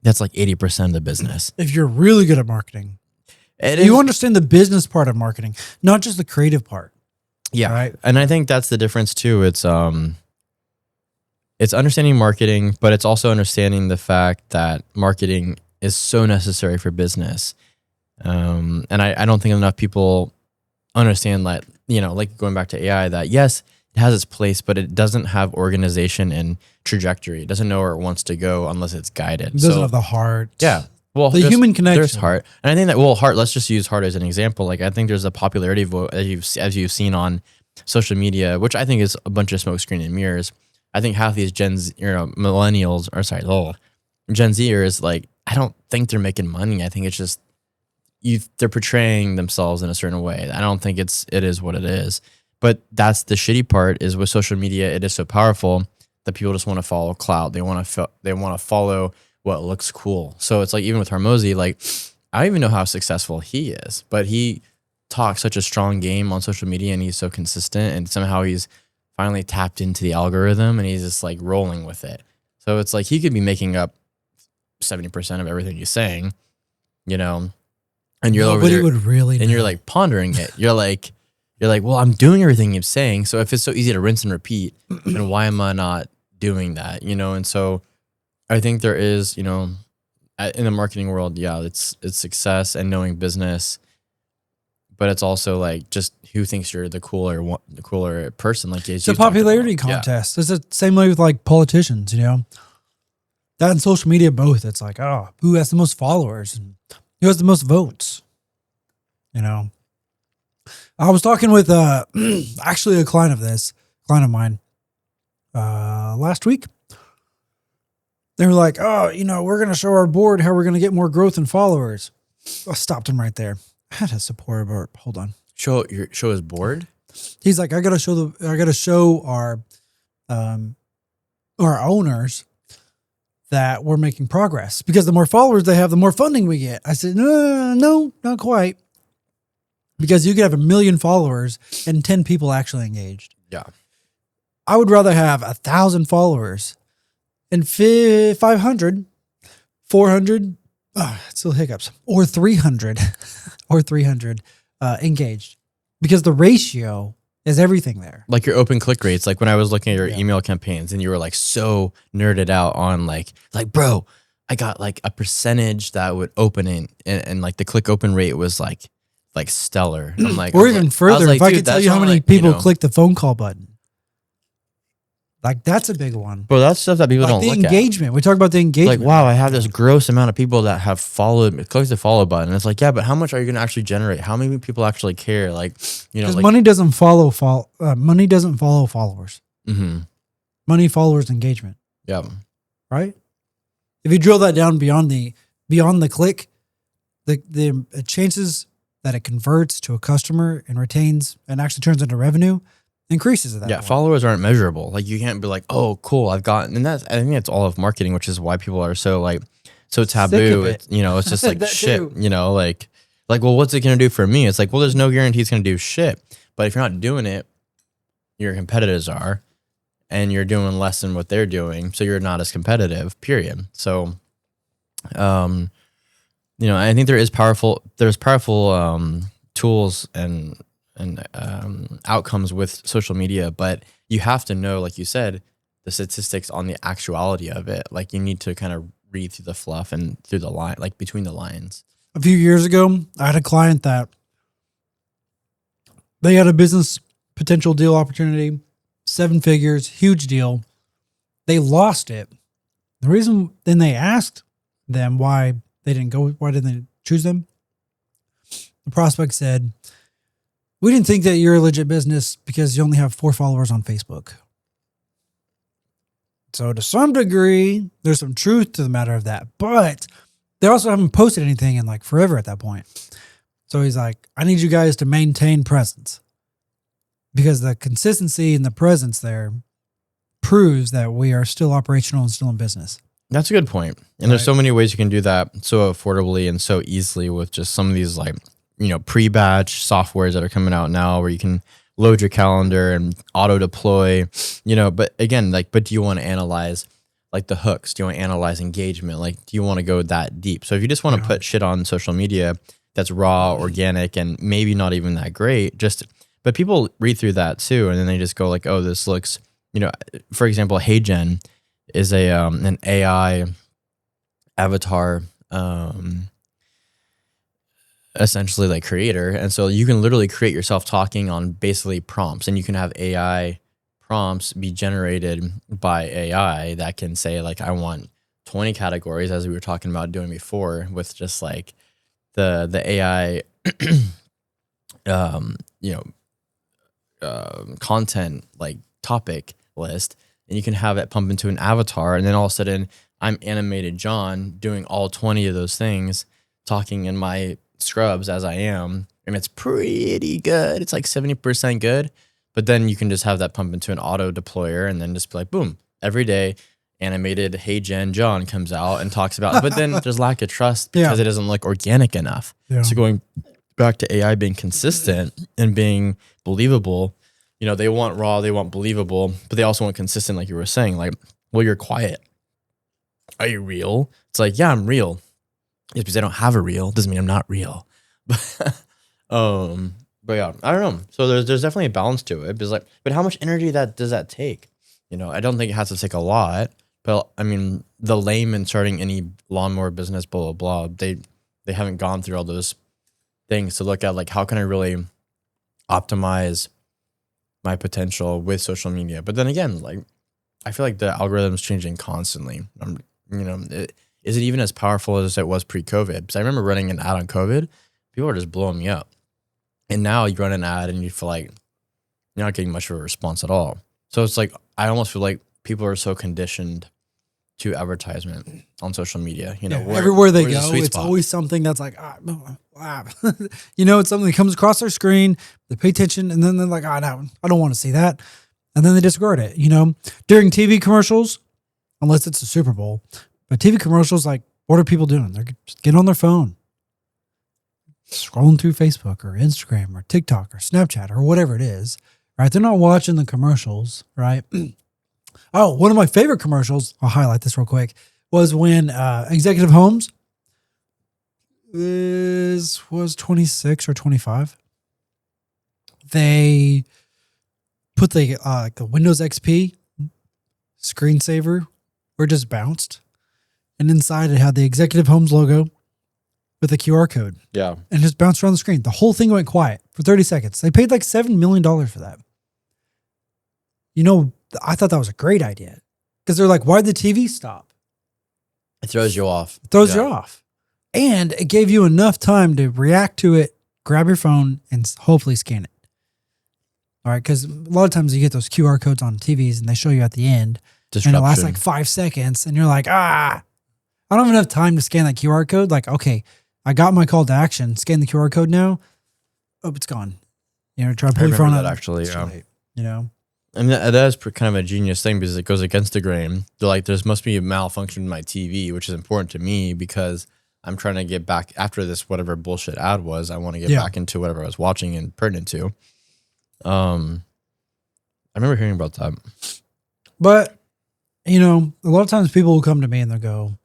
that's like 80% of the business. If you're really good at marketing, you understand the business part of marketing, not just the creative part. Yeah. Right. And I think that's the difference too. It's understanding marketing, but it's also understanding the fact that marketing is so necessary for business. And I don't think enough people understand that, like going back to AI, that yes, it has its place, but it doesn't have organization and trajectory. It doesn't know where it wants to go unless it's guided. It doesn't have the heart. Yeah. Well, the human connection. There's heart. And I think that, heart, let's just use heart as an example. Like, I think there's a popularity vote as you've seen on social media, which I think is a bunch of smoke screen and mirrors. I think half these millennials, Gen Zers, like, I don't think they're making money. I think it's just, they're portraying themselves in a certain way. I don't think it is what it is. But that's the shitty part, is with social media, it is so powerful that people just want to follow clout. They want to follow what looks cool. So it's like, even with Hormozy, like, I don't even know how successful he is, but he talks such a strong game on social media, and he's so consistent, and somehow he's finally tapped into the algorithm, and he's just like rolling with it. So it's like, he could be making up 70% of everything he's saying, and you're over there, would really and you're like pondering it. You're like, well, I'm doing everything he's saying. So if it's so easy to rinse and repeat, then why am I not doing that? And so I think there is, in the marketing world, yeah, it's success and knowing business, but it's also like, just who thinks you're the cooler person. Like, it's a popularity contest. Yeah. It's the same way with like politicians, that in social media, both. It's like, oh, who has the most followers and who has the most votes? I was talking with actually a client of mine last week. They were like, oh, we're going to show our board how we're going to get more growth and followers. I stopped him right there. I had to support him. Hold on. Show his board? He's like, I got to show our owners that we're making progress, because the more followers they have, the more funding we get. I said, no, not quite. Because you could have 1 million followers and 10 people actually engaged. Yeah. I would rather have 1,000 followers and 500, 400, still hiccups, or 300, engaged. Because the ratio is everything there. Like your open click rates. Like when I was looking at your email campaigns, and you were like so nerded out on like, bro, I got like a percentage that would open in, and like the click open rate was like stellar. I'm like, or even further, like, if I could tell you how many people click the phone call button. Like, that's a big one. Bro, that's stuff that people don't look at. The engagement. We talk about the engagement. Like, wow, I have this gross amount of people that have clicked the follow button. It's like, yeah, but how much are you going to actually generate? How many people actually care? Like, because money doesn't follow followers. Mm-hmm. Money follows engagement. Yeah. Right? If you drill that down beyond the click, the chances that it converts to a customer and retains and actually turns into revenue increases at that point. Followers aren't measurable. Like, you can't be like, oh, cool, I've gotten, and I think that's all of marketing, which is why people are so taboo. It's just like shit, like, well, what's it going to do for me? It's like, well, there's no guarantee it's going to do shit. But if you're not doing it, your competitors are, and you're doing less than what they're doing. So you're not as competitive, period. So, I think there's powerful tools and outcomes with social media, but you have to know, like you said, the statistics on the actuality of it. Like, you need to kind of read through the fluff and through the line, like between the lines. A few years ago, I had a client that they had a business potential deal opportunity, 7 figures, huge deal. They lost it. The reason, then they asked them why didn't they choose them? The prospect said, we didn't think that you're a legit business because you only have 4 followers on Facebook. So to some degree, there's some truth to the matter of that, but they also haven't posted anything in like forever at that point. So he's like, I need you guys to maintain presence, because the consistency and the presence there proves that we are still operational and still in business. That's a good point. And there's so many ways you can do that so affordably and so easily with just some of these like, pre-batch softwares that are coming out now, where you can load your calendar and auto deploy, but again, but do you want to analyze like the hooks? Do you want to analyze engagement? Like, do you want to go that deep? So if you just want to put shit on social media that's raw, organic, and maybe not even that great, but people read through that too. And then they just go like, oh, this looks, for example, HeyGen is an AI avatar essentially like creator. And so you can literally create yourself talking on basically prompts, and you can have AI prompts be generated by AI that can say like, I want 20 categories, as we were talking about doing before with just like the AI, content like topic list, and you can have it pump into an avatar, and then all of a sudden I'm animated John doing all 20 of those things, talking in my scrubs as I am, and it's pretty good. It's like 70% good, but then you can just have that pump into an auto deployer, and then just be like, boom, every day animated Hey Jen John comes out and talks about, but then there's lack of trust because it doesn't look organic enough. Yeah. So going back to AI being consistent and being believable, they want raw, they want believable, but they also want consistent, like you were saying, like, well, you're quiet. Are you real? It's like, yeah, I'm real. Just because I don't have a reel doesn't mean I'm not real. But yeah, I don't know. So there's definitely a balance to it. But how much energy does that take? I don't think it has to take a lot. But I mean, the layman starting any lawnmower business, blah blah blah, they haven't gone through all those things to look at like, how can I really optimize my potential with social media? But then again, like, I feel like the algorithm's changing constantly. Is it even as powerful as it was pre-COVID? Because I remember running an ad on COVID, people were just blowing me up. And now you run an ad and you feel like you're not getting much of a response at all. So it's like, I almost feel like people are so conditioned to advertisement on social media. Everywhere they go, it's always something that's like, it's something that comes across their screen. They pay attention, and then they're like, no, I don't want to see that. And then they disregard it. During TV commercials, unless it's the Super Bowl, but TV commercials, like, what are people doing? They're just getting on their phone, scrolling through Facebook or Instagram or TikTok or Snapchat or whatever it is, right? They're not watching the commercials, right? Oh, one of my favorite commercials, I'll highlight this real quick, was when Executive Homes was 26 or 25. They put the Windows XP screensaver where it just bounced. And inside it had the Executive Homes logo with a QR code. Yeah. And just bounced around the screen. The whole thing went quiet for 30 seconds. They paid like $7 million for that. I thought that was a great idea. Because they're like, why'd the TV stop? It throws you off. It throws you off. And it gave you enough time to react to it, grab your phone, and hopefully scan it. All right, because a lot of times you get those QR codes on TVs and they show you at the end. And it lasts like 5 seconds. And you're like, I don't have enough time to scan that QR code. Like, okay, I got my call to action. Scan the QR code now. Oh, it's gone. Try to pull your phone out. Actually, yeah. And that is kind of a genius thing because it goes against the grain. They're like, there must be a malfunction in my TV, which is important to me because I'm trying to get back after this, whatever bullshit ad was. I want to get back into whatever I was watching and pertinent to. I remember hearing about that. But, a lot of times people will come to me and they'll go,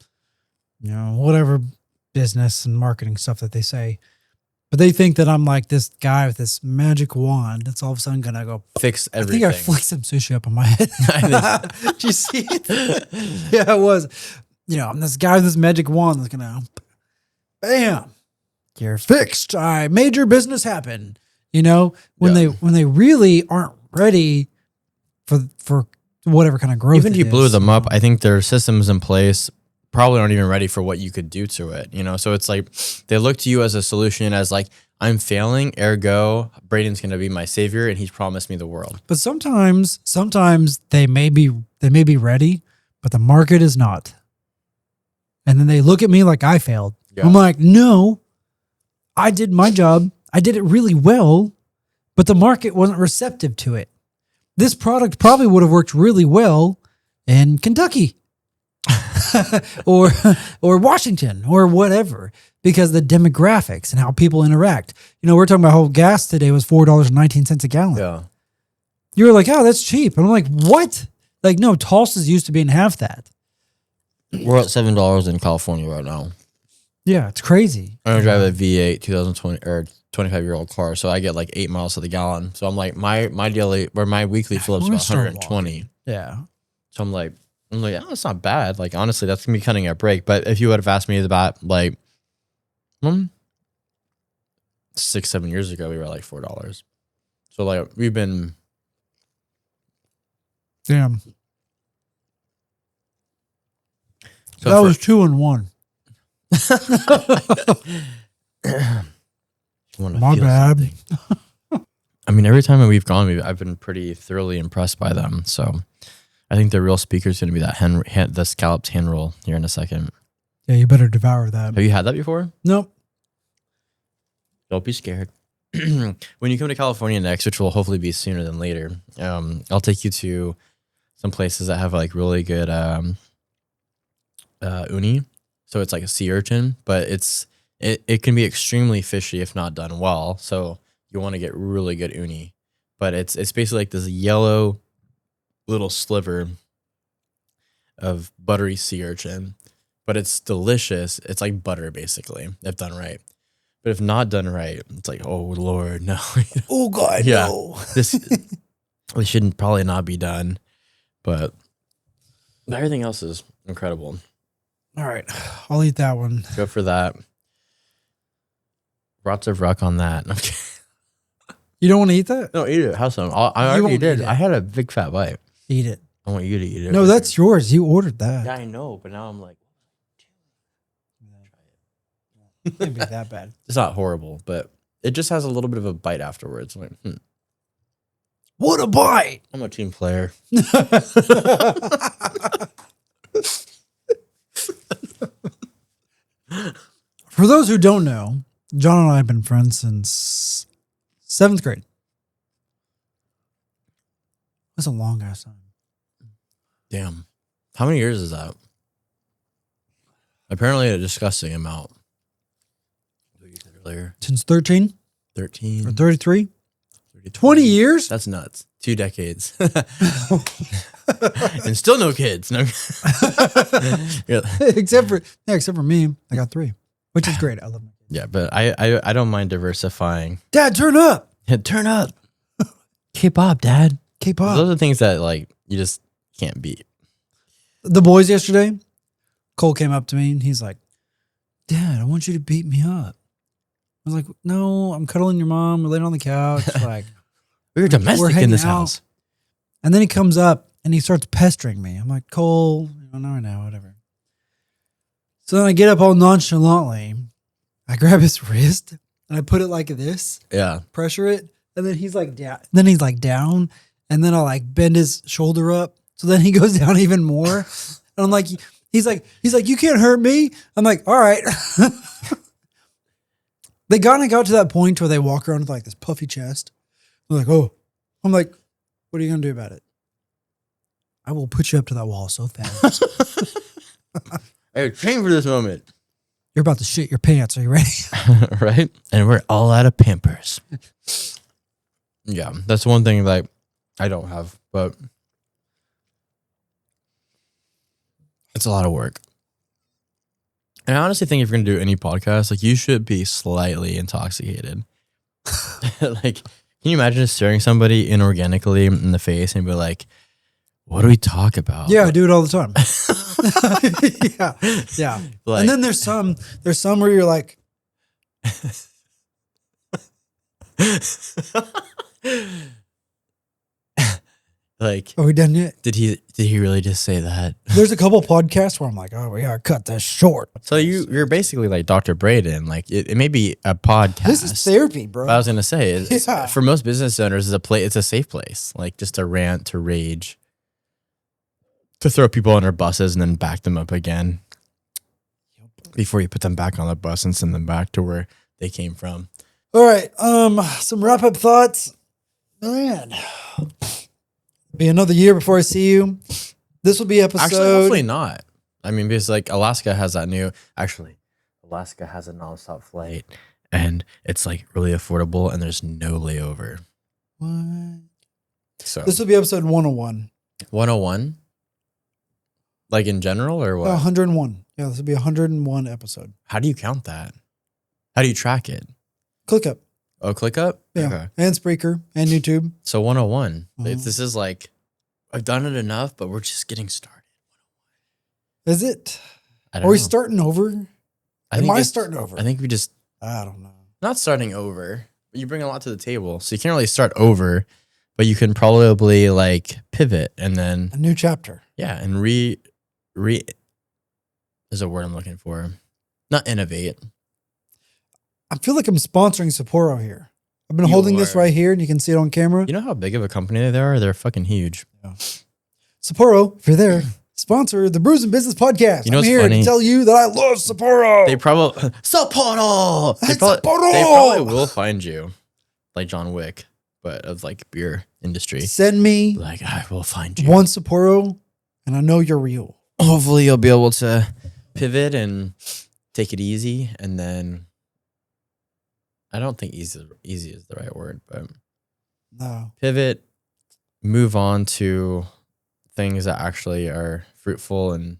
whatever business and marketing stuff that they say. But they think that I'm like this guy with this magic wand that's all of a sudden going to go fix everything. I think I flicked some sushi up on my head. Did you see it? Yeah, it was. I'm this guy with this magic wand that's going to, bam, you're fixed. I made your business happen. When they really aren't ready for whatever kind of growth. Even if you blew them up, I think their systems in place probably aren't even ready for what you could do to it. So it's like they look to you as a solution, as like, I'm failing, ergo Braden's going to be my savior and he's promised me the world. But sometimes they may be ready, but the market is not. And then they look at me like I failed. Yeah. I'm like, no, I did my job. I did it really well, but the market wasn't receptive to it. This product probably would have worked really well in Kentucky or Washington or whatever, because the demographics and how people interact. We're talking about how gas today was $4.19 a gallon. Yeah. You were like, oh, that's cheap. And I'm like, what? Like, no, Tulsa's used to being half that. We're at $7 in California right now. Yeah, it's crazy. I drive a V8 2020 or 25-year-old car, so I get like 8 miles to the gallon. So I'm like, my daily or my weekly fill up's about 120. Yeah. So I'm like, oh, that's not bad. Like, honestly, that's gonna be cutting a break. But if you would have asked me about like, 6-7 years ago, we were like $4. So like we've been. Damn. So that was 2 and 1. My bad. I mean, every time we've gone, I've been pretty thoroughly impressed by them. So I think the real speaker is going to be that the scalloped hand roll here in a second. Yeah, you better devour that. Have you had that before? Nope. Don't be scared. When you come to California next, which will hopefully be sooner than later, I'll take you to some places that have like really good uni. So it's like a sea urchin, but it can be extremely fishy if not done well. So you want to get really good uni, but it's basically like this yellow little sliver of buttery sea urchin, but it's delicious. It's like butter basically, if done right. But if not done right, it's like, oh Lord, no. Oh God, yeah, no. This shouldn't probably not be done, but everything else is incredible. All right, I'll eat that one. Go for that. Lots of ruck on that. You don't want to eat that? No, eat it. Have some. I already did. I had a big fat bite. Eat it. I want you to eat it. No, that's yours. You ordered that. Yeah, I know, but now I'm like, it can't be that bad. It's not horrible, but it just has a little bit of a bite afterwards. Like, What a bite! I'm a team player. For those who don't know, John and I have been friends since 7th grade. That's a long ass time. Damn. How many years is that? Apparently a disgusting amount. What you said earlier. Since 13? 13. Or 33? 32. 20 years? That's nuts. 2 decades. And still no kids. No. except for me. I got 3, which is great. I love my kids. Yeah, but I don't mind diversifying. Dad, turn up. Yeah, turn up. K-pop, Dad. K-pop. Those are things that like you just can't beat. The boys yesterday, Cole came up to me and he's like, Dad, I want you to beat me up. I was like, no, I'm cuddling your mom. We're laying on the couch. Like, we're domestic in this house. And then he comes up and he starts pestering me. I'm like, Cole, no, right now, whatever. So then I get up all nonchalantly. I grab his wrist and I put it like this. Yeah. Pressure it. And then he's like down. Then he's like down. And then I like bend his shoulder up. So then he goes down even more. And I'm like, he's like, you can't hurt me. I'm like, all right. They got to that point where they walk around with like this puffy chest. They're like, oh. I'm like, what are you going to do about it? I will put you up to that wall so fast. I trained for this moment. You're about to shit your pants. Are you ready? Right? And we're all out of Pampers. Yeah, that's one thing that I don't have, but it's a lot of work. And I honestly think if you're going to do any podcast, like you should be slightly intoxicated. Like, can you imagine just staring somebody inorganically in the face and be like, what do we talk about? Yeah, I do it all the time. Yeah. Like, and then there's some where you're like, like, are we done yet? did he really just say that? There's a couple podcasts where I'm like, oh, we gotta cut this short. So you're basically like Dr. Braden. Like it may be a podcast. This is therapy, bro. I was gonna say, Yeah. For most business owners, it's a safe place. Like just to rant, to rage, to throw people under buses and then back them up again before you put them back on the bus and send them back to where they came from. All right. Some wrap up thoughts. Man, be another year before I see you. This will be episode. Actually, hopefully not. I mean, because like Alaska has a nonstop flight and it's like really affordable and there's no layover. What? So This will be episode 101. 101? Like in general or what? 101. Yeah, this will be 101 episode. How do you count that? How do you track it? Click up. Oh, click up? Yeah. Okay. And Spreaker and YouTube. So 101. Mhm. If this is like, I've done it enough, but we're just getting started. Is it? I Are don't we know. starting over? Am I starting over? I think we just, I don't know. not starting over, but you bring a lot to the table. So you can't really start over, but you can probably like pivot and then A new chapter. yeah, and re is a word I'm looking for. Not innovate. I feel like I'm sponsoring Sapporo here. I've been You holding this are. right here and you can see it on camera. You know how big of a company they are? They're fucking huge. Sapporo, if you're there, sponsor the Brews Business Podcast. You know I'm what's here funny? to tell you that I love Sapporo. They probably Sapporo. They Sapporo! probably will find you, like John Wick, but of like beer industry. Send me Like I will find you. one Sapporo, and I know you're real. Hopefully, you'll be able to pivot and take it easy, and then I don't think easy is the right word, but No. pivot, move on to things that actually are fruitful and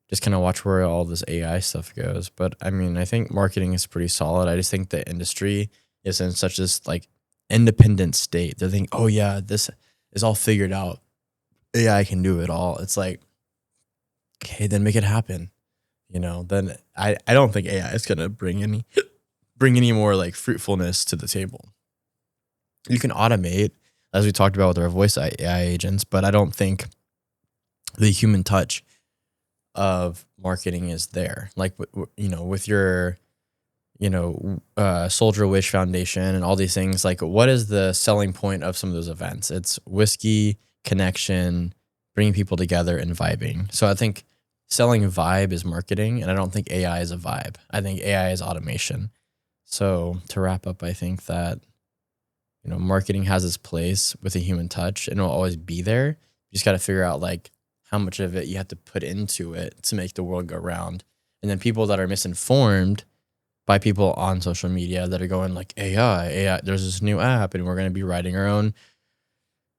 just kind of watch where all this AI stuff goes. But I mean, I think marketing is pretty solid. I just think the industry is in such this like independent state. They think, oh yeah, this is all figured out. AI can do it all. It's like, okay, then make it happen. You know, then I don't think AI is gonna bring any more like fruitfulness to the table. You can automate, as we talked about with our voice AI agents, but I don't think the human touch of marketing is there. Like, you know, with your, Soldier Wish Foundation and all these things, like what is the selling point of some of those events? It's whiskey, connection, bringing people together and vibing. So I think selling vibe is marketing, and I don't think AI is a vibe. I think AI is automation. So to wrap up, I think that, marketing has its place with a human touch and it'll always be there. You just got to figure out like how much of it you have to put into it to make the world go round. And then people that are misinformed by people on social media that are going like AI, there's this new app and we're going to be writing our own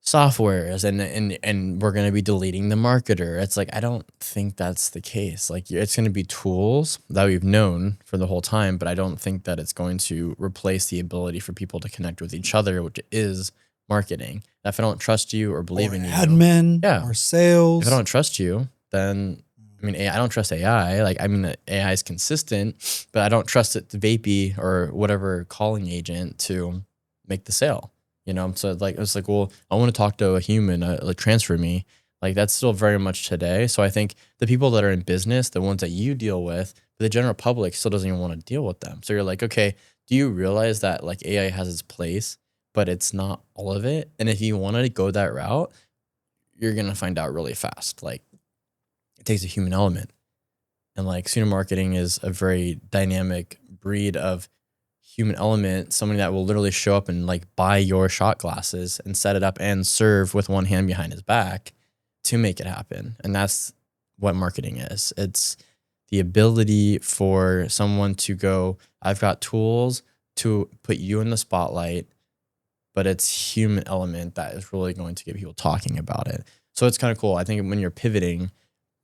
softwares and we're going to be deleting the marketer. It's like, I don't think that's the case. Like it's going to be tools that we've known for the whole time, but I don't think that it's going to replace the ability for people to connect with each other, which is marketing. If I don't trust you or believe in you, admin, or sales. If I don't trust you, then I don't trust AI. Like, AI is consistent, but I don't trust it to vapey or whatever calling agent to make the sale. So like, it's like, well, I want to talk to a human, like transfer me. Like that's still very much today. So I think the people that are in business, the ones that you deal with, the general public still doesn't even want to deal with them. So you're like, okay, do you realize that like AI has its place, but it's not all of it? And if you want to go that route, you're going to find out really fast. Like it takes a human element. And like pseudo marketing is a very dynamic breed of human element, somebody that will literally show up and like buy your shot glasses and set it up and serve with one hand behind his back to make it happen. And that's what marketing is. It's the ability for someone to go, I've got tools to put you in the spotlight, but it's human element that is really going to get people talking about it. So it's kind of cool. I think when you're pivoting,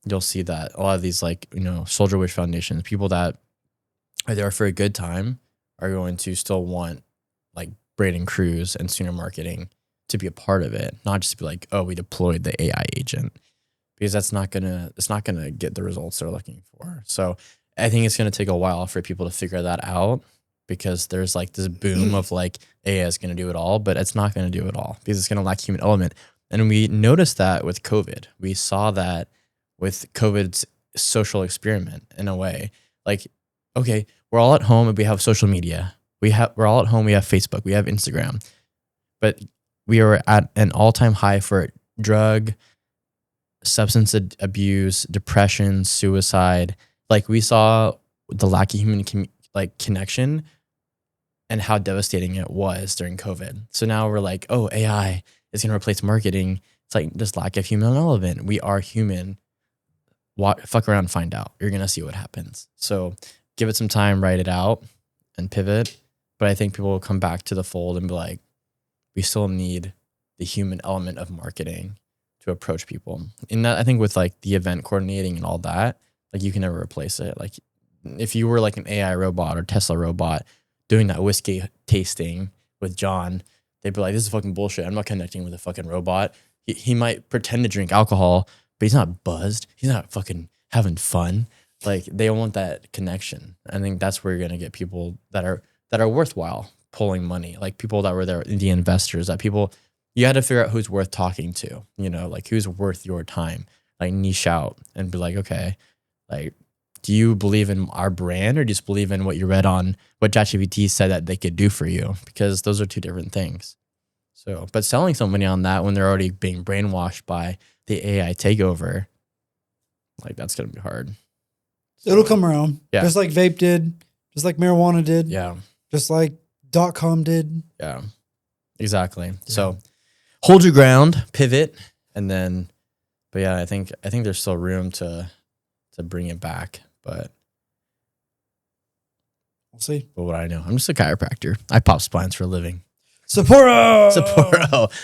you'll see that a lot of these like, Soldier Wish Foundations, people that are there for a good time are going to still want like Braden Cruz and Sooner Marketing to be a part of it, not just to be like, oh, we deployed the AI agent, because it's not gonna get the results they're looking for. So I think it's gonna take a while for people to figure that out, because there's like this boom of like AI is gonna do it all, but it's not gonna do it all because it's gonna lack human element. And we noticed that with COVID. We saw that with COVID's social experiment in a way. Like, okay, we're all at home and we have social media. We're all at home. We have Facebook. We have Instagram. But we are at an all-time high for drug, substance abuse, depression, suicide. Like we saw the lack of human connection and how devastating it was during COVID. So now we're like, oh, AI is going to replace marketing. It's like this lack of human element. We are human. Fuck around and find out. You're going to see what happens. So give it some time, write it out, and pivot. But I think people will come back to the fold and be like, we still need the human element of marketing to approach people. And that, I think with like the event coordinating and all that, like you can never replace it. Like if you were like an AI robot or Tesla robot doing that whiskey tasting with John, they'd be like, this is fucking bullshit. I'm not connecting with a fucking robot. He might pretend to drink alcohol, but he's not buzzed. He's not fucking having fun. Like they want that connection. I think that's where you're gonna get people that that are worthwhile pulling money, like people that were there, the investors, that people, you had to figure out who's worth talking to, you know, like who's worth your time, like niche out and be like, okay, like, do you believe in our brand or just believe in what you read on what ChatGPT said that they could do for you? Because those are two different things. So, but selling somebody on that when they're already being brainwashed by the AI takeover, like that's going to be hard. So, It'll come around. Yeah. Just like vape did, just like marijuana did. Yeah. Just like .com did. Yeah, exactly. Yeah. So hold your ground, pivot, and then, but yeah, I think there's still room to bring it back, but we'll see. But what I know, I'm just a chiropractor. I pop spines for a living. Sapporo!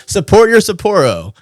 Support your Sapporo.